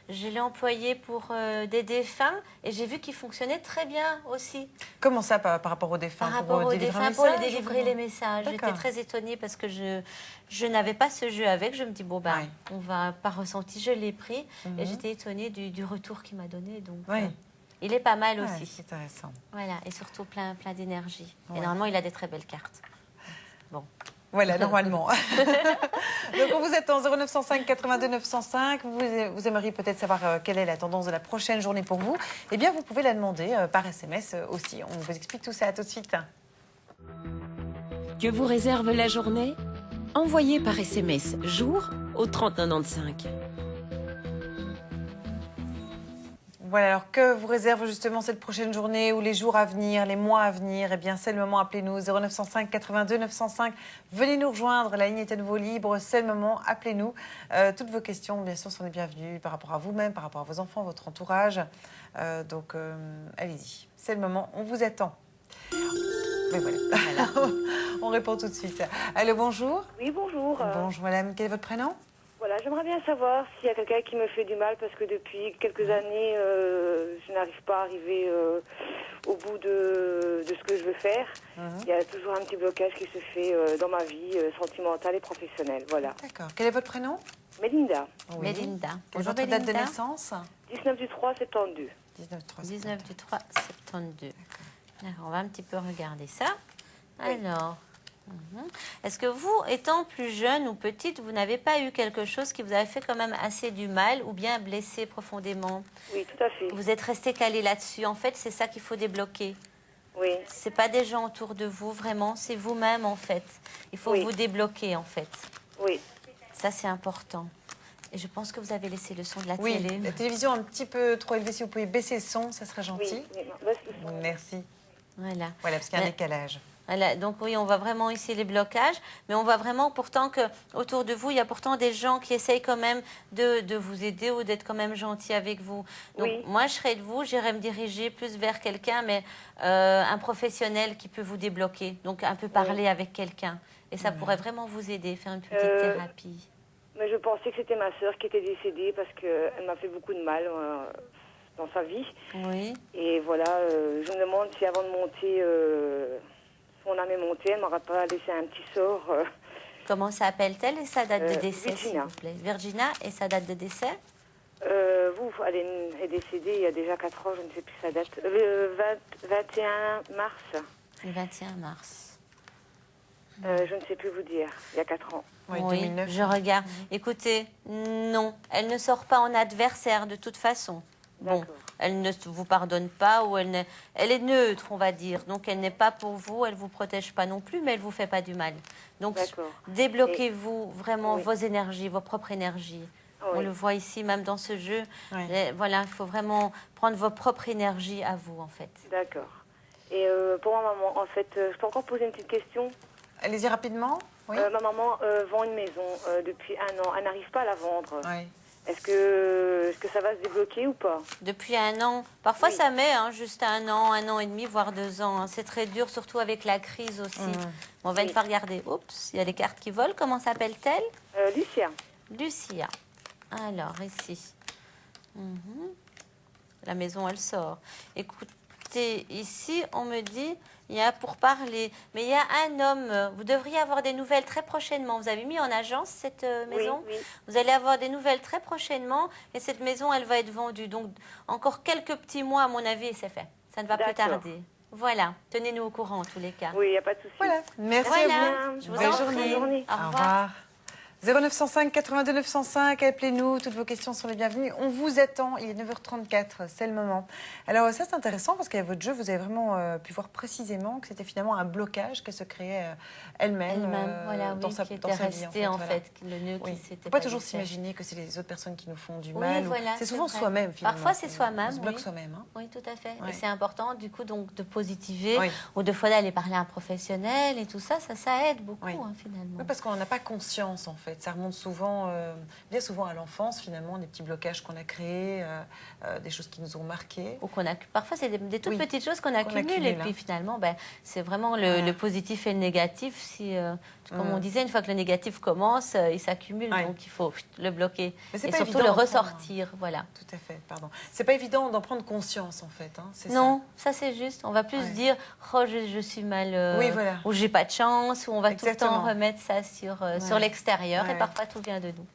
je l'ai employé pour des défunts et j'ai vu qu'il fonctionnait très bien aussi. Comment ça par rapport aux défunts? Par rapport aux défunts, pour délivrer les messages. J'étais très étonnée parce que je n'avais pas ce jeu avec. Je me dis, on va pas ressentir. Je l'ai pris et j'étais étonnée du retour qu'il m'a donné. Donc, il est pas mal aussi. C'est intéressant. Voilà, et surtout plein d'énergie. Et normalement, il a des très belles cartes. Bon. Voilà, normalement. Donc, on vous attend 0905 82 905. Vous aimeriez peut-être savoir quelle est la tendance de la prochaine journée pour vous. Eh bien, vous pouvez la demander par SMS aussi. On vous explique tout ça. À tout de suite. Que vous réserve la journée? Envoyez par SMS jour au 3095. Voilà, alors que vous réserve justement cette prochaine journée ou les jours à venir, les mois à venir? Eh bien, c'est le moment, appelez-nous 0905 82 905. Venez nous rejoindre, la ligne est à nouveau libre, c'est le moment, appelez-nous. Toutes vos questions, bien sûr, sont les bienvenues par rapport à vous-même, par rapport à vos enfants, votre entourage. Donc, allez-y, c'est le moment, on vous attend. Mais voilà. On répond tout de suite. Allô, bonjour. Oui, bonjour. Bonjour, madame, quel est votre prénom? Voilà, j'aimerais bien savoir s'il y a quelqu'un qui me fait du mal parce que depuis quelques années, je n'arrive pas à arriver au bout de ce que je veux faire. Il y a toujours un petit blocage qui se fait dans ma vie sentimentale et professionnelle. Voilà. D'accord. Quel est votre prénom? Mélinda. Oui. Mélinda. Quelle est votre date de naissance? 19 du 3 72. 19 du 3 72. Alors, on va un petit peu regarder ça. Alors... Est-ce que vous, étant plus jeune ou petite, vous n'avez pas eu quelque chose qui vous avait fait quand même assez du mal ou bien blessé profondément? Oui, tout à fait. Vous êtes resté calé là-dessus. En fait, c'est ça qu'il faut débloquer. Oui. C'est pas des gens autour de vous, vraiment. C'est vous-même, en fait. Il faut vous débloquer, en fait. Oui. Ça, c'est important. Et je pense que vous avez laissé le son de la télé. La télévision un petit peu trop élevée. Si vous pouvez baisser le son, ça serait gentil. Oui. Merci. Voilà. Voilà, parce qu'il y a un décalage. Voilà, donc oui, on voit vraiment ici les blocages, mais on voit vraiment pourtant que autour de vous, il y a pourtant des gens qui essayent quand même de vous aider ou d'être quand même gentils avec vous. Donc moi, je serais de vous, j'irais me diriger plus vers quelqu'un, mais un professionnel qui peut vous débloquer. Donc un peu parler avec quelqu'un. Et ça pourrait vraiment vous aider, faire une petite thérapie. Mais je pensais que c'était ma sœur qui était décédée parce qu'elle m'a fait beaucoup de mal dans sa vie. Oui. Et voilà, je me demande si avant de monter... son âme est montée, elle ne m'aura pas laissé un petit sort. Comment s'appelle-t-elle et sa date de décès, Virginia. s'il vous plaît? Virginia et sa date de décès? Elle est décédée il y a déjà 4 ans, je ne sais plus sa date. Le 21 mars. Le 21 mars. Je ne sais plus vous dire, il y a 4 ans. Oui, 2009. Je regarde. Écoutez, non, elle ne sort pas en adversaire de toute façon. Bon, elle ne vous pardonne pas ou elle est neutre, on va dire. Donc, elle n'est pas pour vous, elle ne vous protège pas non plus, mais elle ne vous fait pas du mal. Donc, débloquez-vous vraiment vos énergies, vos propres énergies. On le voit ici, même dans ce jeu. Voilà, il faut vraiment prendre vos propres énergies à vous, en fait. D'accord. Et pour ma maman, en fait, je peux encore poser une petite question? Allez-y rapidement. Ma maman vend une maison depuis 1 an. Elle n'arrive pas à la vendre. Est-ce que ça va se débloquer ou pas? Depuis un an. Parfois, ça met juste un an et demi, voire 2 ans. Hein. C'est très dur, surtout avec la crise aussi. On va une fois regarder. Oups, il y a les cartes qui volent. Comment s'appelle-t-elle? Lucia. Lucia. Alors, ici. La maison, elle sort. Écoutez, ici, on me dit, il y a pour parler. Mais il y a un homme. Vous devriez avoir des nouvelles très prochainement. Vous avez mis en agence cette maison? Oui. Vous allez avoir des nouvelles très prochainement. Et cette maison, elle va être vendue. Donc, encore quelques petits mois, à mon avis, et c'est fait. Ça ne va plus tarder. Voilà. Tenez-nous au courant, en tous les cas. Oui, il n'y a pas de souci. Voilà. Merci à vous. Je vous Belle en journée. prie. Au revoir. 0905 82 905, appelez-nous, toutes vos questions sont les bienvenues. On vous attend, il est 9h34, c'est le moment. Alors ça c'est intéressant parce qu'avec votre jeu, vous avez vraiment pu voir précisément que c'était finalement un blocage qu'elle se créait elle-même dans sa vie. En fait, le nœud qui s'était faut pas toujours s'imaginer que c'est les autres personnes qui nous font du mal. Voilà, c'est souvent soi-même finalement. Parfois c'est soi-même. On se bloque soi-même. Hein. Oui, tout à fait. Et c'est important du coup donc de positiver ou de fois d'aller parler à un professionnel et tout ça, ça aide beaucoup finalement. Oui, parce qu'on n'a pas conscience en fait. Ça remonte souvent, bien souvent à l'enfance, finalement, des petits blocages qu'on a créés, des choses qui nous ont marqués. Ou parfois, c'est des toutes petites choses qu'on accumule. Et puis, finalement, c'est vraiment le positif et le négatif. Comme on disait, une fois que le négatif commence, il s'accumule. Donc, il faut le bloquer. Et surtout le ressortir. Voilà. Tout à fait, pardon. C'est pas évident d'en prendre conscience, en fait. Hein, non, ça c'est juste. On va plus dire, oh, je suis mal, ou j'ai pas de chance, ou on va tout le temps remettre ça sur l'extérieur. Et parfois, tout vient de nous.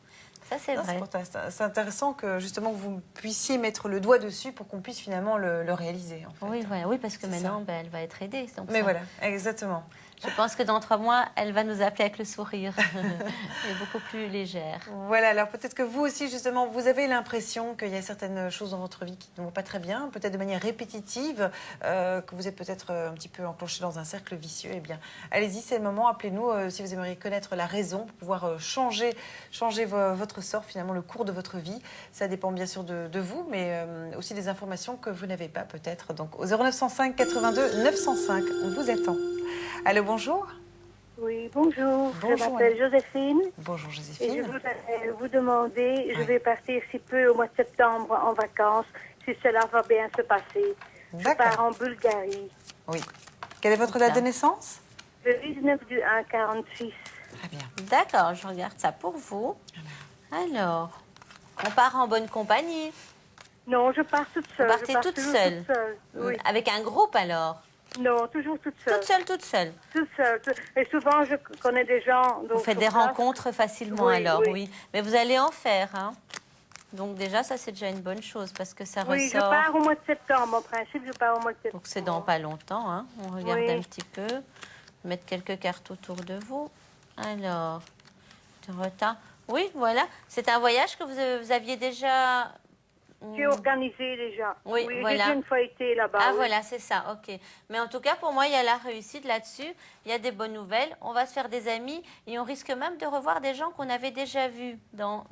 Ça, c'est vrai. C'est intéressant que, justement, vous puissiez mettre le doigt dessus pour qu'on puisse finalement le réaliser. En fait. Oui, parce que maintenant, elle va être aidée. Donc voilà, exactement. Je pense que dans 3 mois, elle va nous appeler avec le sourire. Elle est beaucoup plus légère. Voilà, alors peut-être que vous aussi, justement, vous avez l'impression qu'il y a certaines choses dans votre vie qui ne vont pas très bien, peut-être de manière répétitive, que vous êtes peut-être un petit peu enclenché dans un cercle vicieux. Eh bien, allez-y, c'est le moment. Appelez-nous si vous aimeriez connaître la raison pour pouvoir changer votre sort, finalement, le cours de votre vie. Ça dépend bien sûr de vous, mais aussi des informations que vous n'avez pas peut-être. Donc, au 0905 82 905, on vous attend. Allô, bonjour. Oui, bonjour. Je m'appelle Joséphine. Bonjour Joséphine. Et je voudrais vous demander, je vais partir si peu au mois de septembre en vacances, si cela va bien se passer. Je pars en Bulgarie. Oui. Quelle est votre date de naissance? Le 19 du 1 46. Très bien. D'accord, je regarde ça pour vous. Alors, on part en bonne compagnie? Non, je pars toute seule. Vous partez toute seule? Oui. Avec un groupe alors? Non, toujours toute seule. Toute seule? Toute seule. Et souvent, je connais des gens. Donc, vous faites des rencontres facilement alors, oui. Mais vous allez en faire, hein? Donc déjà, ça, c'est déjà une bonne chose parce que ça ressort... Oui, je pars au mois de septembre. En principe, je pars au mois de septembre. Donc c'est dans pas longtemps, hein? On regarde un petit peu. Mettre quelques cartes autour de vous. Alors, de retard. Oui, voilà. C'est un voyage que vous aviez déjà... J'ai organisé déjà. Oui, voilà. J'ai une fois été là-bas. Ah, voilà, c'est ça, ok. Mais en tout cas, pour moi, il y a la réussite là-dessus. Il y a des bonnes nouvelles. On va se faire des amis et on risque même de revoir des gens qu'on avait déjà vus dans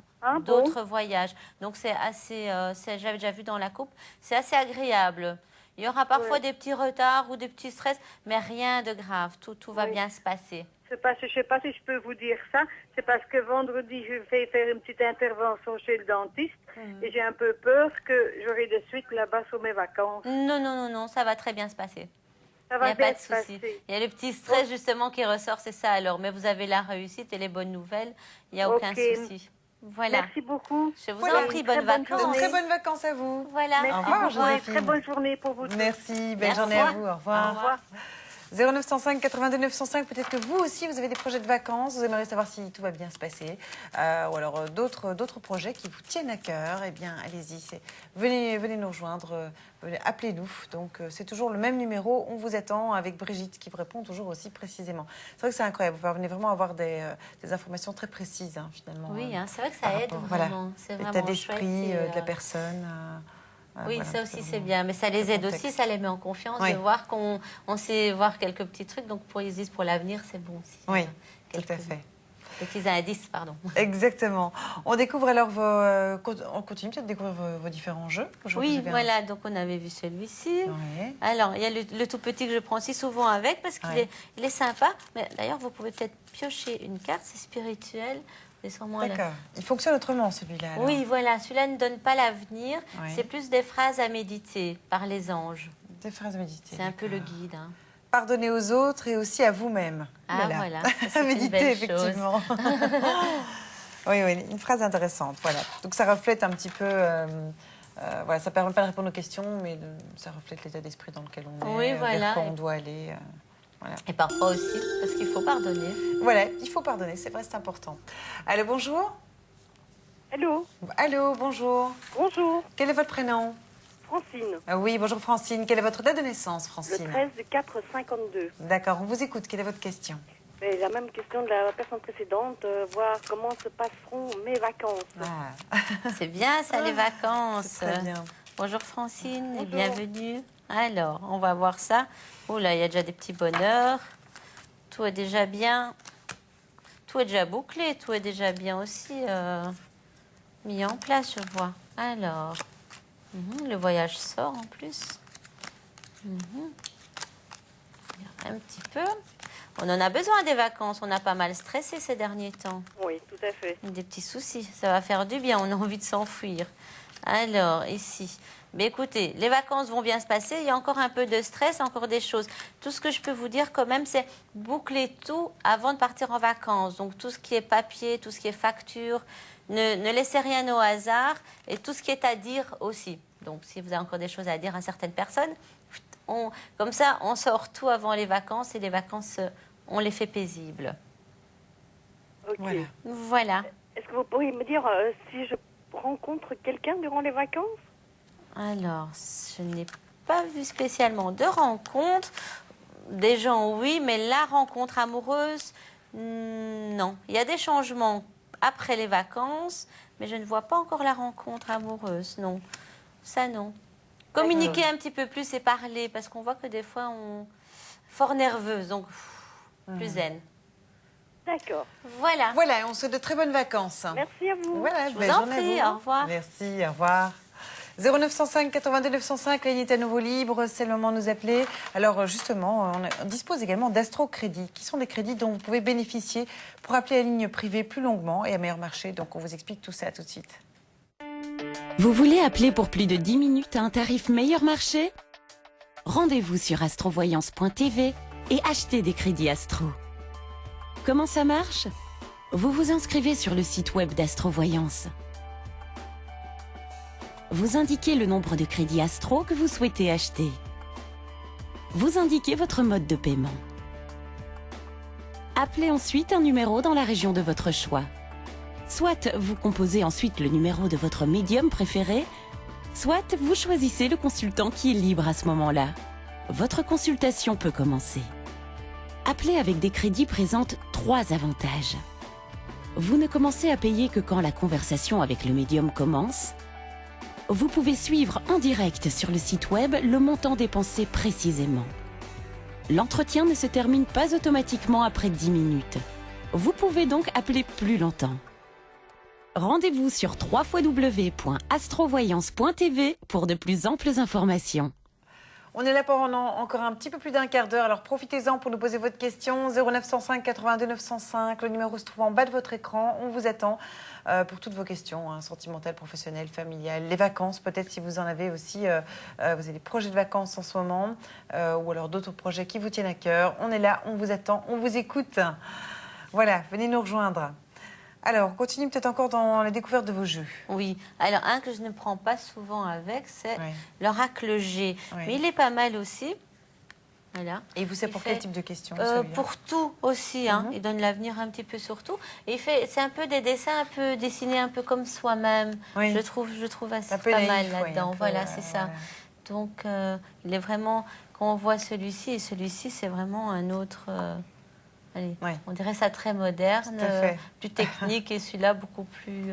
d'autres voyages. Donc, c'est assez... j'avais déjà vu dans la coupe. C'est assez agréable. Il y aura parfois des petits retards ou des petits stress, mais rien de grave. Tout va bien se passer. Je ne sais pas si je peux vous dire ça. C'est parce que vendredi, je vais faire une petite intervention chez le dentiste. Et j'ai un peu peur que j'aurai de suite là-bas sur mes vacances. Non, ça va très bien se passer. Ça va bien se passer. Il y a le petit stress justement qui ressort, c'est ça alors. Mais vous avez la réussite et les bonnes nouvelles. Il n'y a aucun souci. Voilà. Merci beaucoup. Je vous en prie, bonnes vacances. Très bonnes vacances à vous. Voilà. Merci. Au revoir, Joséphine. Très bonne journée pour vous. Merci, belle journée à vous. Au revoir. Au revoir. 0905 82 905, peut-être que vous aussi, vous avez des projets de vacances, vous aimeriez savoir si tout va bien se passer, ou alors d'autres projets qui vous tiennent à cœur, eh bien, allez-y, venez nous rejoindre, appelez-nous. Donc, c'est toujours le même numéro, on vous attend avec Brigitte qui vous répond toujours aussi précisément. C'est vrai que c'est incroyable, vous parvenez vraiment à avoir des informations très précises, hein, finalement. Oui, c'est vrai que ça aide vraiment. C'est vraiment l'état d'esprit de la personne. Oui, voilà, ça aussi c'est bien, mais ça les aide aussi, ça les met en confiance de voir qu'on sait voir quelques petits trucs, donc pour ils disent pour l'avenir c'est bon aussi. Oui, tout à fait. Petits indices, pardon. Exactement. On découvre alors on continue peut-être de découvrir vos différents jeux. Oui, voilà, donc on avait vu celui-ci. Oui. Alors, il y a le tout petit que je prends aussi souvent avec parce qu'il est sympa. Mais d'ailleurs, vous pouvez peut-être piocher une carte, c'est spirituel. C'est sûrement D'accord. Il fonctionne autrement, celui-là. alors. Oui, voilà. Celui-là ne donne pas l'avenir. Oui. C'est plus des phrases à méditer par les anges. Des phrases méditées. C'est un peu le guide. Hein. Pardonnez aux autres et aussi à vous-même. Ah, Voilà. voilà. À C'est une méditer, belle chose. effectivement. Oui, oui, une phrase intéressante. Voilà. Donc ça reflète un petit peu. Voilà, ça permet pas de répondre aux questions, mais ça reflète l'état d'esprit dans lequel on est, Oui, voilà. vers quoi on doit aller. Voilà. Et parfois aussi, parce qu'il faut pardonner. Voilà, il faut pardonner, c'est vrai, c'est important. Allô, bonjour. Allô. Allô, bonjour. Bonjour. Quel est votre prénom? Francine. Oui, bonjour Francine. Quelle est votre date de naissance, Francine? Le 13 4 52. D'accord, on vous écoute. Quelle est votre question? Et la même question de la personne précédente, voir comment se passeront mes vacances. Ah. C'est bien ça, les vacances. C'est très bien. Bonjour Francine et Bonjour. bienvenue. Alors, on va voir ça. Oh là, il y a déjà des petits bonheurs. Tout est déjà bien. Tout est déjà bouclé. Tout est déjà bien aussi mis en place, je vois. Alors, le voyage sort en plus. Un petit peu. On en a besoin des vacances. On a pas mal stressé ces derniers temps. Oui, tout à fait. Des petits soucis. Ça va faire du bien. On a envie de s'enfuir. Alors, ici. Mais écoutez, les vacances vont bien se passer. Il y a encore un peu de stress, encore des choses. Tout ce que je peux vous dire quand même, c'est boucler tout avant de partir en vacances. Donc, tout ce qui est papier, tout ce qui est facture, ne laissez rien au hasard. Et tout ce qui est à dire aussi. Donc, si vous avez encore des choses à dire à certaines personnes, comme ça, on sort tout avant les vacances. Et les vacances, on les fait paisibles. Ok. Voilà. Est-ce que vous pourriez me dire si je rencontre quelqu'un durant les vacances? Alors, je n'ai pas vu spécialement de rencontre. Des gens, oui, mais la rencontre amoureuse, non. Il y a des changements après les vacances, mais je ne vois pas encore la rencontre amoureuse, non. Ça, non. Communiquer un petit peu plus et parler, parce qu'on voit que des fois, on fort nerveuse, donc plus zen. D'accord. Voilà. Voilà, on se souhaite de très bonnes vacances. Merci à vous. Voilà, Je belle vous en journée à prie, vous. au revoir. Merci, au revoir. 0905 82 905, la ligne est à nouveau libre, c'est le moment de nous appeler. Alors justement, on dispose également d'Astro-Crédit, qui sont des crédits dont vous pouvez bénéficier pour appeler la ligne privée plus longuement et à meilleur marché. Donc on vous explique tout ça tout de suite. Vous voulez appeler pour plus de 10 minutes à un tarif meilleur marché? Rendez-vous sur astrovoyance.tv et achetez des crédits Astro. Comment ça marche? Vous vous inscrivez sur le site web d'Astrovoyance. Vous indiquez le nombre de crédits Astro que vous souhaitez acheter. Vous indiquez votre mode de paiement. Appelez ensuite un numéro dans la région de votre choix. Soit vous composez ensuite le numéro de votre médium préféré, soit vous choisissez le consultant qui est libre à ce moment-là. Votre consultation peut commencer. Appeler avec des crédits présente 3 avantages. Vous ne commencez à payer que quand la conversation avec le médium commence. Vous pouvez suivre en direct sur le site web le montant dépensé précisément. L'entretien ne se termine pas automatiquement après 10 minutes. Vous pouvez donc appeler plus longtemps. Rendez-vous sur www.astrovoyance.tv pour de plus amples informations. On est là pendant encore un petit peu plus d'un quart d'heure, alors profitez-en pour nous poser votre question. 0905 82 905, le numéro se trouve en bas de votre écran. On vous attend pour toutes vos questions, sentimentales, professionnelles, familiales, les vacances, peut-être si vous en avez aussi. Vous avez des projets de vacances en ce moment, ou alors d'autres projets qui vous tiennent à cœur. On est là, on vous attend, on vous écoute. Voilà, venez nous rejoindre. Alors, on continue peut-être encore dans la découverte de vos jeux. Oui. Alors, un que je ne prends pas souvent avec, c'est l'oracle G. Oui. Mais il est pas mal aussi. Voilà. Et vous, c'est pour quel type de questions Pour tout aussi. Hein. Il donne l'avenir un petit peu sur tout. Et c'est un peu des dessins un peu dessinés un peu comme soi-même. Oui. Je trouve assez peu pas naïf, mal oui, là-dedans. un peu, Voilà, c'est ça. Donc, il est vraiment... Quand on voit celui-ci, et celui-ci, c'est vraiment un autre... Allez, on dirait ça très moderne, plus technique, et celui-là beaucoup plus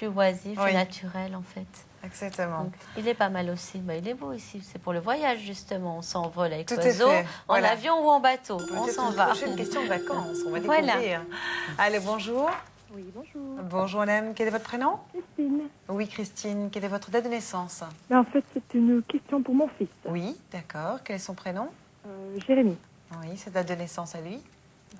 oisif, naturel en fait. Exactement. Donc, il est pas mal aussi. Il est beau ici. C'est pour le voyage justement. On s'envole avec Tout l'oiseau, en avion ou en bateau. On s'en va. C'est une question de vacances. On va découvrir. Allez, bonjour. Oui, bonjour. Bonjour, madame. Quel est votre prénom? Christine. Oui, Christine. Quelle est votre date de naissance? En fait, c'est une question pour mon fils. Oui, d'accord. Quel est son prénom? Jérémy. Oui, sa date de naissance à lui?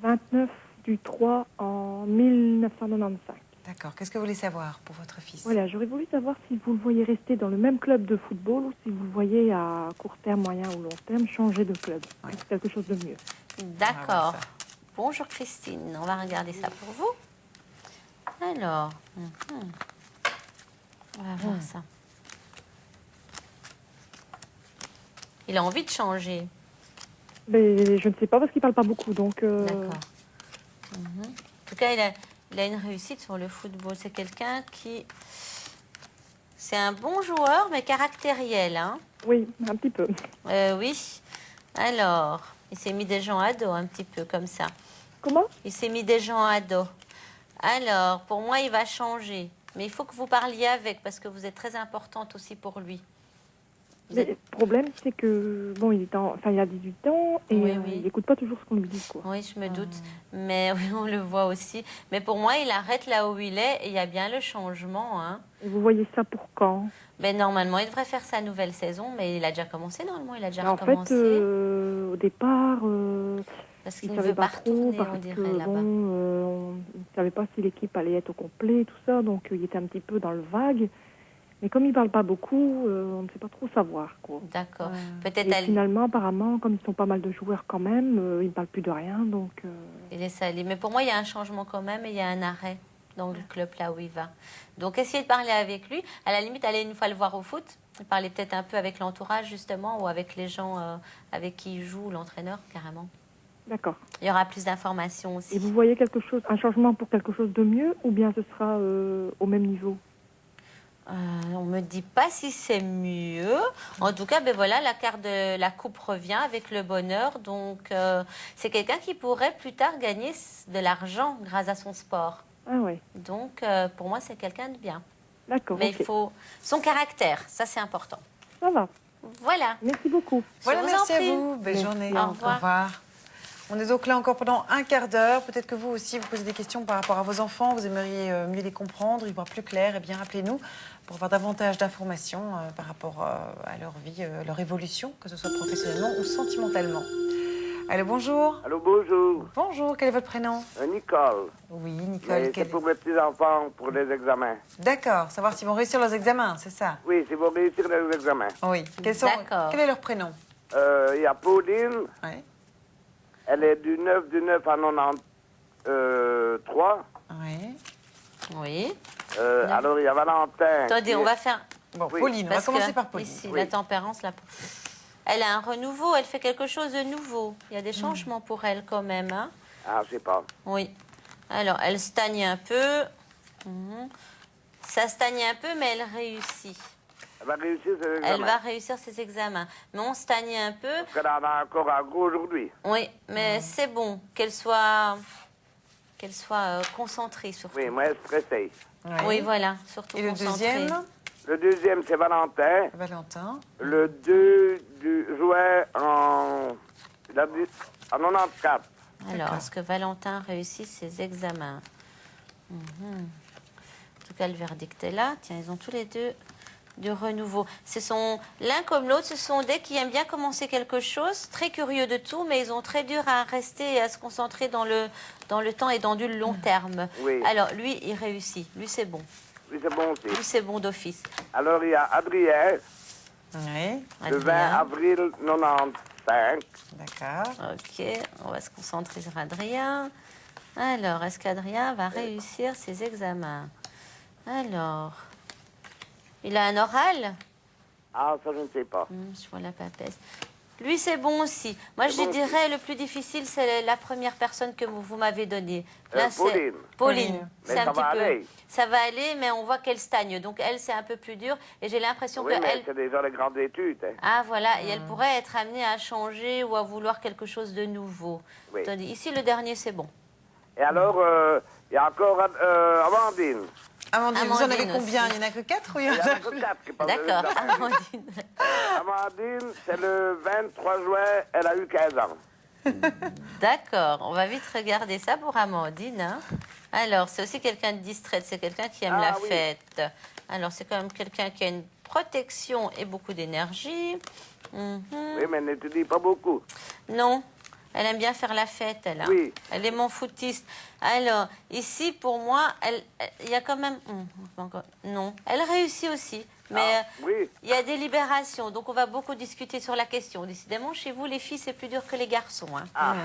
29 du 3 en 1995. D'accord. Qu'est-ce que vous voulez savoir pour votre fils? Voilà, j'aurais voulu savoir si vous le voyez rester dans le même club de football ou si vous le voyez à court terme, moyen ou long terme changer de club. Oui. C'est quelque chose de mieux. D'accord. Bonjour Christine, on va regarder ça pour vous. Alors, on va voir ça. Il a envie de changer. Mais je ne sais pas parce qu'il parle pas beaucoup, donc... D'accord. En tout cas, il a une réussite sur le football. C'est quelqu'un qui... C'est un bon joueur, mais caractériel, hein? Oui, un petit peu. Oui. Alors, il s'est mis des gens à dos, un petit peu, comme ça. Comment? Il s'est mis des gens à dos. Alors, pour moi, il va changer. Mais il faut que vous parliez avec, parce que vous êtes très importante aussi pour lui. Le problème, c'est que, bon, il a 18 ans et Oui. il n'écoute pas toujours ce qu'on lui dit, quoi. Oui, je me doute. Mais oui, on le voit aussi. Mais pour moi, il arrête là où il est et il y a bien le changement. Hein. Et vous voyez ça pour quand? Ben, normalement, il devrait faire sa nouvelle saison, mais il a déjà commencé, normalement. Il a déjà En recommencé. fait, au départ, parce il qu'il ne ne savait veut pas pas trop, retourner, parce on dirait, que, là-bas. on ne savait pas si l'équipe allait être au complet, tout ça, donc il était un petit peu dans le vague. Mais comme il ne parle pas beaucoup, on ne sait pas trop savoir, quoi. D'accord. Peut-être Et finalement, apparemment, comme ils sont pas mal de joueurs quand même, ils ne parlent plus de rien, donc... Il est salé. Mais pour moi, il y a un changement quand même et il y a un arrêt dans le club là où il va. Donc, essayez de parler avec lui. À la limite, allez une fois le voir au foot. Parlez peut-être un peu avec l'entourage, justement, ou avec les gens avec qui il joue, l'entraîneur, carrément. D'accord. Il y aura plus d'informations aussi. Et vous voyez un changement pour quelque chose de mieux, ou bien ce sera au même niveau? On me dit pas si c'est mieux. En tout cas, ben voilà, la carte de la coupe revient avec le bonheur. Donc, c'est quelqu'un qui pourrait plus tard gagner de l'argent grâce à son sport. Ah oui. Donc, pour moi, c'est quelqu'un de bien. D'accord. Mais ok. il faut son caractère, ça c'est important. Ça va. Voilà. Merci beaucoup. Voilà, Je vous merci en à prie. vous. Belle journée. Au revoir. On est donc là encore pendant un quart d'heure. Peut-être que vous aussi, vous posez des questions par rapport à vos enfants. Vous aimeriez mieux les comprendre, y voir plus clair. Eh bien, appelez-nous pour avoir davantage d'informations par rapport à leur vie, leur évolution, que ce soit professionnellement ou sentimentalement. Allô, bonjour. Allô, bonjour. Bonjour, quel est votre prénom? Nicole. Oui, Nicole. Mais c'est pour mes petits-enfants, pour les examens. D'accord, savoir s'ils vont réussir leurs examens, c'est ça? Oui, s'ils vont réussir les examens. Oui. Quel est leur prénom? Il y a Pauline. Oui. Elle est du 9 à 93. Oui. Oui. Alors, il y a Valentin. Attendez, on va faire... Bon, Pauline, on va commencer par Pauline. Ici, la tempérance, là. Elle a un renouveau, elle fait quelque chose de nouveau. Il y a des changements pour elle quand même. Hein. Ah, je sais pas. Oui. Alors, elle stagne un peu. Ça stagne un peu, mais elle réussit. Elle va réussir ses examens. Elle va réussir ses examens. Mais on stagne un peu. Parce qu'elle en a encore un gros aujourd'hui. Oui, mais c'est bon qu'elle soit concentrée surtout. Oui, moi, elle est stressée. Oui, voilà, surtout Et le concentrée. deuxième? Le deuxième, c'est Valentin. Valentin. Le 2 jouait en 94. Alors, est-ce que Valentin réussit ses examens? En tout cas, le verdict est là. Tiens, ils ont tous les deux du renouveau. Ce sont l'un comme l'autre, ce sont des qui aiment bien commencer quelque chose, très curieux de tout, mais ils ont très dur à rester et à se concentrer dans le temps et dans du long terme. Oui. Alors, lui, il réussit. Lui, c'est bon. Oui, c'est bon aussi. Lui, c'est bon d'office. Alors, il y a Adrien. Oui. Le 20 avril 95. D'accord. Ok, on va se concentrer sur Adrien. Alors, est-ce qu'Adrien va réussir ses examens? Alors, il a un oral? Ah, ça, je ne sais pas. Je vois la papesse. Lui, c'est bon aussi. Moi, je dirais le plus difficile, c'est la première personne que vous m'avez donnée. Là, c'est Pauline. Mais C'est ça un petit va peu. aller. Ça va aller, mais on voit qu'elle stagne. Donc, elle, c'est un peu plus dur. Et j'ai l'impression Oui, que mais elle. c'est déjà les grandes études. Hein. Ah, voilà. Et elle pourrait être amenée à changer ou à vouloir quelque chose de nouveau. Oui. Attendez, ici, le dernier, c'est bon. Et alors, il y a encore Amandine. Amandine, vous en avez Amandine combien? aussi. Il n'y en a que 4 ou il y Il en y en a a que 4 qui passent D'accord, les examens. Amandine. Amandine, c'est le 23 juin, elle a eu 15 ans. D'accord, on va vite regarder ça pour Amandine. Hein. Alors, c'est aussi quelqu'un de distrait, c'est quelqu'un qui aime la fête. Alors, c'est quand même quelqu'un qui a une protection et beaucoup d'énergie. Oui, mais elle n'étudie pas beaucoup. Non, Elle aime bien faire la fête, elle. Hein. Oui. Elle est mon footiste. Alors, ici, pour moi, il y a quand même... Non, elle réussit aussi. Mais il y a des libérations, donc on va beaucoup discuter sur la question. Décidément, chez vous, les filles, c'est plus dur que les garçons. Hein. Ah.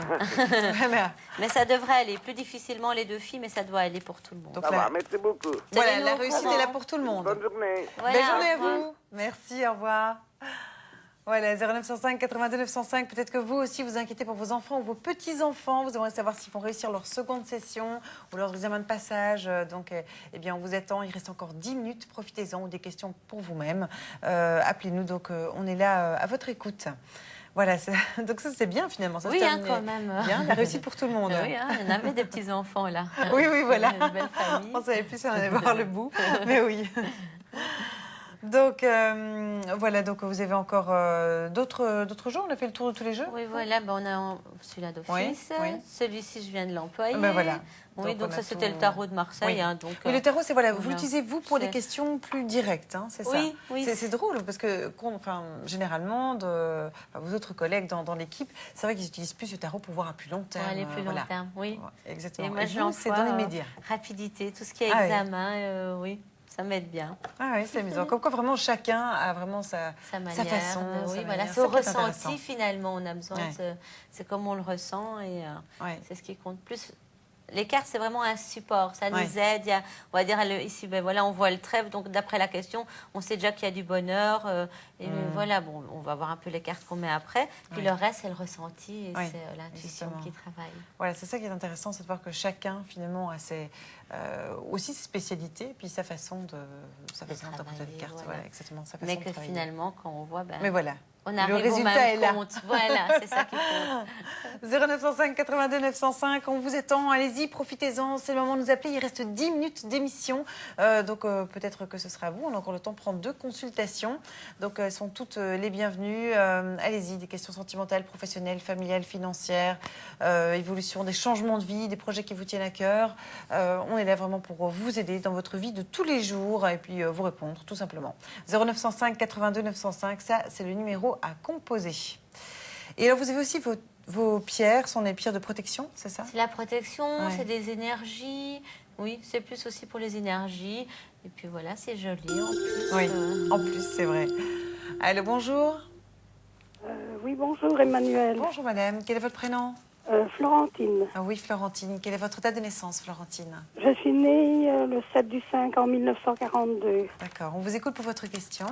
Mais ça devrait aller. Plus difficilement les 2 filles, mais ça doit aller pour tout le monde. Donc, ça va, merci beaucoup. Voilà, la réussite est là pour tout le monde. Bonne journée. Voilà. Belle journée à vous. Merci, au revoir. Voilà, 0905 82 905. Peut-être que vous aussi vous inquiétez pour vos enfants ou vos petits-enfants. Vous aimeriez savoir s'ils vont réussir leur seconde session ou leur examen de passage. Donc, eh bien, on vous attend. Il reste encore 10 minutes. Profitez-en ou des questions pour vous-même. Appelez-nous. Donc, on est là à votre écoute. Voilà, donc ça c'est bien finalement. Ça oui, hein, quand même. Bien, la réussite pour tout le monde. Oui, hein, il y en avait des petits-enfants là. Oui, voilà. Une belle famille. On ne savait plus si on allait voir le bout, mais oui. Donc, voilà, donc vous avez encore d'autres jeux. On a fait le tour de tous les jeux. Oui, voilà, on a celui-là d'office. Oui. Celui-ci, je viens de l'employer. Ben voilà. Oui, donc ça, c'était le tarot de Marseille. Oui, hein, donc, le tarot, c'est voilà, vous l'utilisez vous pour des questions plus directes, hein, c'est ça. Oui. C'est drôle parce que, généralement, vos autres collègues dans l'équipe, c'est vrai qu'ils utilisent plus le tarot pour voir à plus long terme. Pour aller plus long terme, oui. Exactement. Et moi, je c'est dans les médias. Rapidité, tout ce qui est examen, oui. Ça m'aide bien. Ah oui, c'est amusant. Comme quoi, vraiment, chacun a vraiment sa façon. Oui, voilà, c'est au ressenti, finalement. On a besoin c'est comme on le ressent et c'est ce qui compte plus. Les cartes, c'est vraiment un support. Ça nous aide. On va dire, ici, ben voilà, on voit le trèfle. Donc, d'après la question, on sait déjà qu'il y a du bonheur. Et voilà, bon, on va voir un peu les cartes qu'on met après. Puis le reste, c'est le ressenti et c'est l'intuition qui travaille. Voilà, c'est ça qui est intéressant, c'est de voir que chacun, finalement, a aussi ses spécialités, puis sa façon d'interpréter les cartes. Voilà, exactement, sa façon mais que finalement, quand on voit... mais voilà. On arrive le résultat est là. Voilà, c'est ça qui compte. 0905 82 905, on vous attend. Allez-y, profitez-en. C'est le moment de nous appeler. Il reste 10 minutes d'émission. Donc, peut-être que ce sera vous. On a encore le temps de prendre 2 consultations. Donc, elles sont toutes les bienvenues. Allez-y, des questions sentimentales, professionnelles, familiales, financières, évolution, des changements de vie, des projets qui vous tiennent à cœur. On est là vraiment pour vous aider dans votre vie de tous les jours et puis vous répondre, tout simplement. 0905 82 905, ça, c'est le numéro à composer. Et alors, vous avez aussi vos pierres, sont des pierres de protection, c'est ça? C'est la protection, c'est des énergies. Oui, c'est plus aussi pour les énergies. Et puis voilà, c'est joli en plus. Oui, en plus, c'est vrai. Allô, bonjour. Oui, bonjour Emmanuel. Bonjour madame, quel est votre prénom? Florentine. Ah oui, Florentine. Quelle est votre date de naissance, Florentine? Je suis née le 7/5 en 1942. D'accord, on vous écoute pour votre question.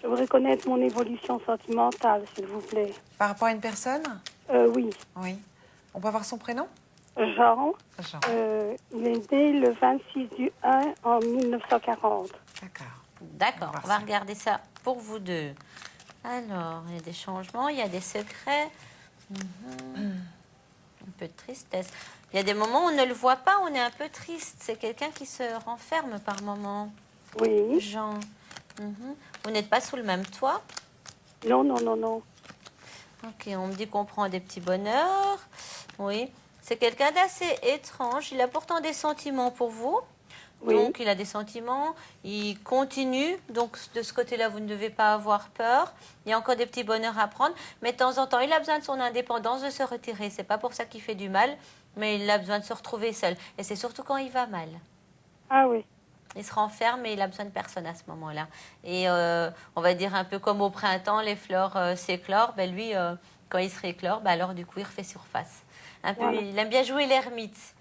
Je voudrais connaître mon évolution sentimentale, s'il vous plaît. Par rapport à une personne? Oui. Oui. On peut avoir son prénom? Jean. Il est né le 26/1 en 1940. D'accord, on va regarder ça pour vous deux. Alors, il y a des changements, il y a des secrets. Un peu de tristesse. Il y a des moments où on ne le voit pas, on est un peu triste. C'est quelqu'un qui se renferme par moments. Oui. Jean. Vous n'êtes pas sous le même toit? Non, non, non, non. Ok, on me dit qu'on prend des petits bonheurs. Oui. C'est quelqu'un d'assez étrange. Il a pourtant des sentiments pour vous. Oui. Donc, il a des sentiments. Il continue. Donc, de ce côté-là, vous ne devez pas avoir peur. Il y a encore des petits bonheurs à prendre. Mais de temps en temps, il a besoin de son indépendance, de se retirer. C'est pas pour ça qu'il fait du mal, mais il a besoin de se retrouver seul. Et c'est surtout quand il va mal. Ah oui. Il se renferme et il a besoin de personne à ce moment-là. Et on va dire un peu comme au printemps, les fleurs s'éclorent. Ben lui, quand il se rééclore, ben alors du coup, il refait surface. Un peu, il aime bien jouer l'ermite.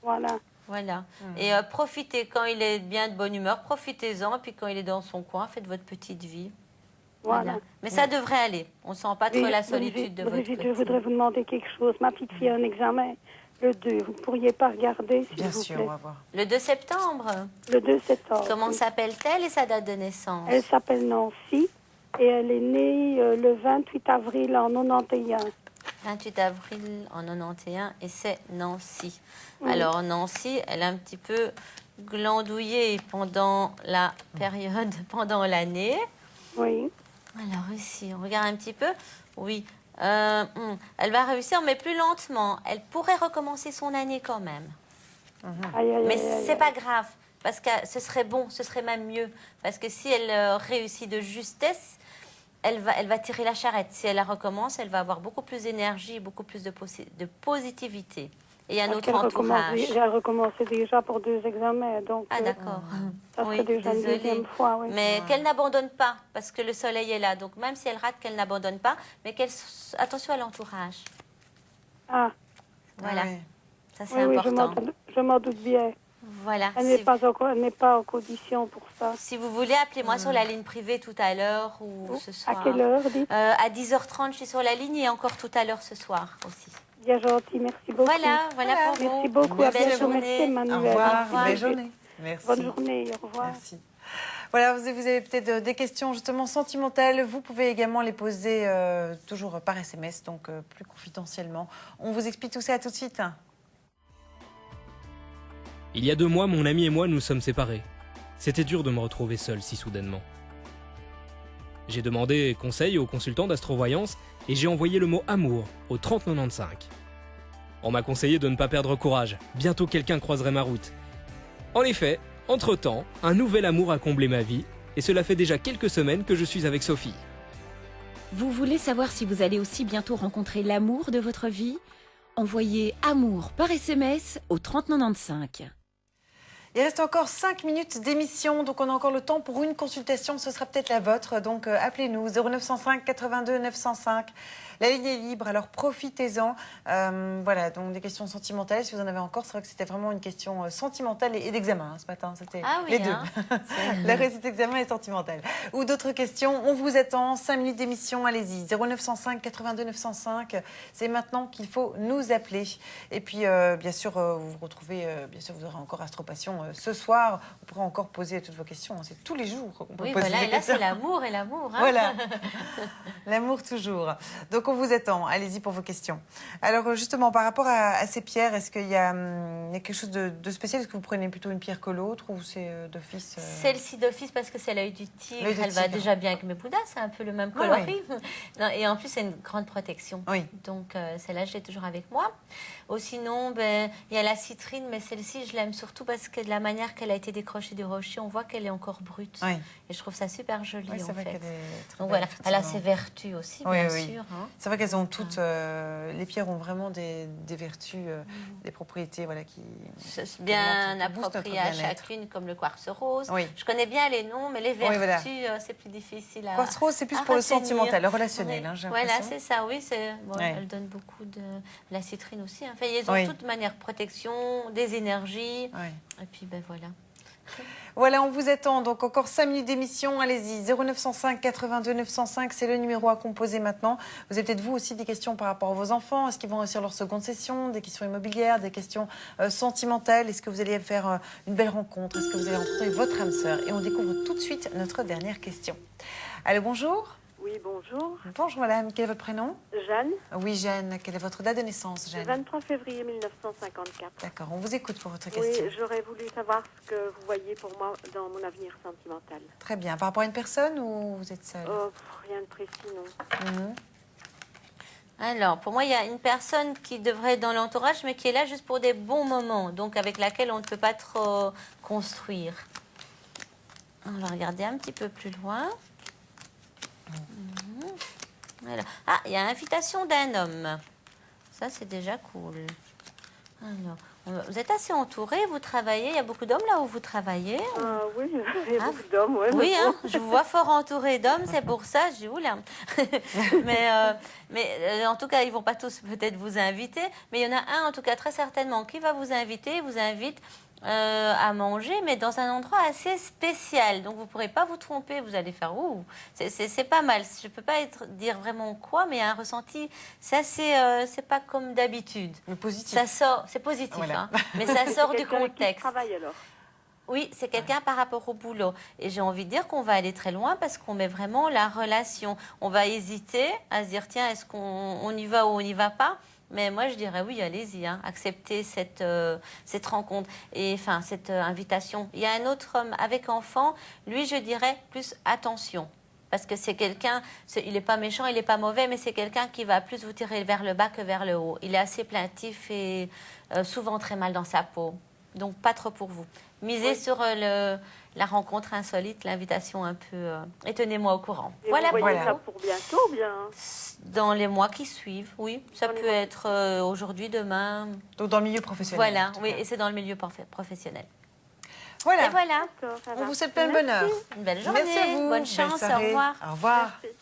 Voilà. Voilà. Et profitez, quand il est bien de bonne humeur, profitez-en. Et puis quand il est dans son coin, faites votre petite vie. Voilà. Mais ça devrait aller. On ne sent pas trop la solitude de votre côté. Je voudrais vous demander quelque chose. Ma petite fille a un examen le 2. Vous ne pourriez pas regarder, s'il vous plaît? Bien sûr, on va voir. Le 2 septembre? Le 2 septembre. Comment s'appelle-t-elle et sa date de naissance? Elle s'appelle Nancy et elle est née le 28 avril en 91. 28 avril en 91 et c'est Nancy. Alors Nancy, elle a un petit peu glandouillé pendant la période, pendant l'année. Oui. Alors ici, on regarde un petit peu. Oui, elle va réussir, mais plus lentement. Elle pourrait recommencer son année quand même. Mais c'est pas grave, parce que ce serait bon, ce serait même mieux. Parce que si elle réussit de justesse, elle va tirer la charrette. Si elle la recommence, elle va avoir beaucoup plus d'énergie, beaucoup plus de positivité. Et un autre entourage. J'ai recommencé déjà pour 2 examens, donc... Ah, d'accord. Ça serait déjà une deuxième fois, oui. Mais qu'elle n'abandonne pas, parce que le soleil est là. Donc, même si elle rate, qu'elle n'abandonne pas, mais attention à l'entourage. Ah. Voilà. Ça, c'est important. Je m'en doute bien. Voilà. Elle n'est pas en condition pour ça. Si vous voulez, appelez-moi sur la ligne privée tout à l'heure ou ce soir. À quelle heure, dites À 10h30, je suis sur la ligne et encore tout à l'heure ce soir aussi. Bien gentil, merci beaucoup. Voilà pour vous. Merci beaucoup. Belle journée. Manuel. Au revoir. Belle journée. Merci. Bonne journée, au revoir. Merci. Voilà, vous avez peut-être des questions justement sentimentales. Vous pouvez également les poser toujours par SMS, donc plus confidentiellement. On vous explique tout ça, à tout de suite. Il y a 2 mois, mon ami et moi nous sommes séparés. C'était dur de me retrouver seul si soudainement. J'ai demandé conseil au consultant d'astrovoyance et j'ai envoyé le mot amour au 3095. On m'a conseillé de ne pas perdre courage, bientôt quelqu'un croiserait ma route. En effet, entre-temps, un nouvel amour a comblé ma vie et cela fait déjà quelques semaines que je suis avec Sophie. Vous voulez savoir si vous allez aussi bientôt rencontrer l'amour de votre vie? Envoyez amour par SMS au 3095. Il reste encore 5 minutes d'émission, donc on a encore le temps pour une consultation. Ce sera peut-être la vôtre, donc appelez-nous 0905 82 905. La ligne est libre, alors profitez-en. Voilà, donc des questions sentimentales, si vous en avez encore. C'est vrai que c'était vraiment une question sentimentale et d'examen ce matin. C'était les deux. La réussite d'examen et sentimentale. Ou d'autres questions, on vous attend. 5 minutes d'émission, allez-y. 0905 82 905. C'est maintenant qu'il faut nous appeler. Et puis, bien sûr, vous vous retrouvez, bien sûr, vous aurez encore Astropassion ce soir. On pourra encore poser toutes vos questions. C'est tous les jours qu'on peut poser des questions. Là, c'est l'amour et l'amour. Hein. Voilà. L'amour toujours. Donc, on vous attend. Allez-y pour vos questions. Alors, justement, par rapport à ces pierres, est-ce qu'il y a quelque chose de spécial? Est-ce que vous prenez plutôt une pierre que l'autre ou c'est d'office Celle-ci d'office parce que c'est l'œil du tigre. Elle va déjà bien avec mes bouddhas. C'est un peu le même coloris. Non, et en plus, c'est une grande protection. Donc, celle-là, je l'ai toujours avec moi. Ou sinon, il y a la citrine, mais celle-ci, je l'aime surtout parce que de la manière qu'elle a été décrochée du rocher, on voit qu'elle est encore brute. Et je trouve ça super joli, en fait. Donc voilà, elle a ses vertus aussi, bien sûr. Hein. C'est vrai qu'elles ont toutes... les pierres ont vraiment des vertus, des propriétés qui... bien appropriées à chacune, comme le quartz rose. Je connais bien les noms, mais les vertus, c'est plus difficile à quartz rose, c'est plus pour le sentimental, le relationnel. Voilà, c'est ça, oui. Elle donne beaucoup de... La citrine aussi. Enfin, ils ont toute manière protection, des énergies. Et puis, voilà. Voilà, on vous attend. Donc, encore 5 minutes d'émission. Allez-y, 0905 82 905, c'est le numéro à composer maintenant. Vous avez peut-être, vous aussi, des questions par rapport à vos enfants. Est-ce qu'ils vont réussir leur seconde session? Des questions immobilières, des questions sentimentales. Est-ce que vous allez faire une belle rencontre? Est-ce que vous allez rencontrer votre âme sœur? Et on découvre tout de suite notre dernière question. Allô, bonjour. Oui, bonjour. Bonjour, madame. Quel est votre prénom? Jeanne. Oui, Jeanne. Quelle est votre date de naissance, Jeanne? Le 23 février 1954. D'accord, on vous écoute pour votre question. Oui, j'aurais voulu savoir ce que vous voyez pour moi dans mon avenir sentimental. Très bien. Par rapport à une personne ou vous êtes seule? Rien de précis, non. Alors, pour moi, il y a une personne qui devrait être dans l'entourage, mais qui est là juste pour des bons moments, donc avec laquelle on ne peut pas trop construire. On va regarder un petit peu plus loin. Voilà. Ah, il y a invitation d'un homme. Ça, c'est déjà cool. Alors, vous êtes assez entouré, vous travaillez. Il y a beaucoup d'hommes là où vous travaillez? Oui, il y a beaucoup d'hommes. Ouais, oui, je vous vois fort entouré d'hommes, c'est pour ça. Je dis, oula. mais en tout cas, ils ne vont pas tous peut-être vous inviter. Mais il y en a un, en tout cas, très certainement, qui va vous inviter. Vous invite à manger, mais dans un endroit assez spécial. Donc, vous ne pourrez pas vous tromper. Vous allez faire, ouh, c'est pas mal. Je ne peux pas dire vraiment quoi, mais il y a un ressenti. C'est assez, c'est pas comme d'habitude. Positif. Ça sort, c'est positif, voilà. Mais ça sort du contexte. Travail alors. Oui, c'est quelqu'un par rapport au boulot. Et j'ai envie de dire qu'on va aller très loin parce qu'on met vraiment la relation. On va hésiter à se dire, tiens, est-ce qu'on y va ou on n'y va pas? Mais moi, je dirais oui, allez-y, acceptez cette rencontre et enfin cette invitation. Il y a un autre homme avec enfant, lui, je dirais plus attention. Parce que c'est quelqu'un, il n'est pas méchant, il n'est pas mauvais, mais c'est quelqu'un qui va plus vous tirer vers le bas que vers le haut. Il est assez plaintif et souvent très mal dans sa peau. Donc, pas trop pour vous. Misez sur la rencontre insolite, l'invitation un peu... et tenez-moi au courant. Et vous voyez ça pour bientôt ou bien? Dans les mois qui suivent, oui. Ça peut être aujourd'hui, demain. Donc dans le milieu professionnel. Voilà, oui, et c'est dans le milieu professionnel. Voilà. Et voilà. On vous souhaite plein de bonheur. Une belle journée. Merci à vous. Bonne chance. Belle soirée. Au revoir. Au revoir. Merci.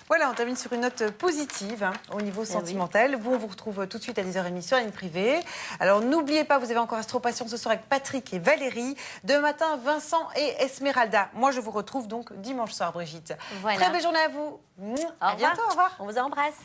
Voilà, on termine sur une note positive au niveau sentimental. Vous, on vous retrouve tout de suite à 10h30 sur la ligne privée. Alors, n'oubliez pas, vous avez encore Astropassion ce soir avec Patrick et Valérie. Demain matin, Vincent et Esmeralda. Moi, je vous retrouve donc dimanche soir, Brigitte. Voilà. Très belle journée à vous. À bientôt, au revoir. On vous embrasse.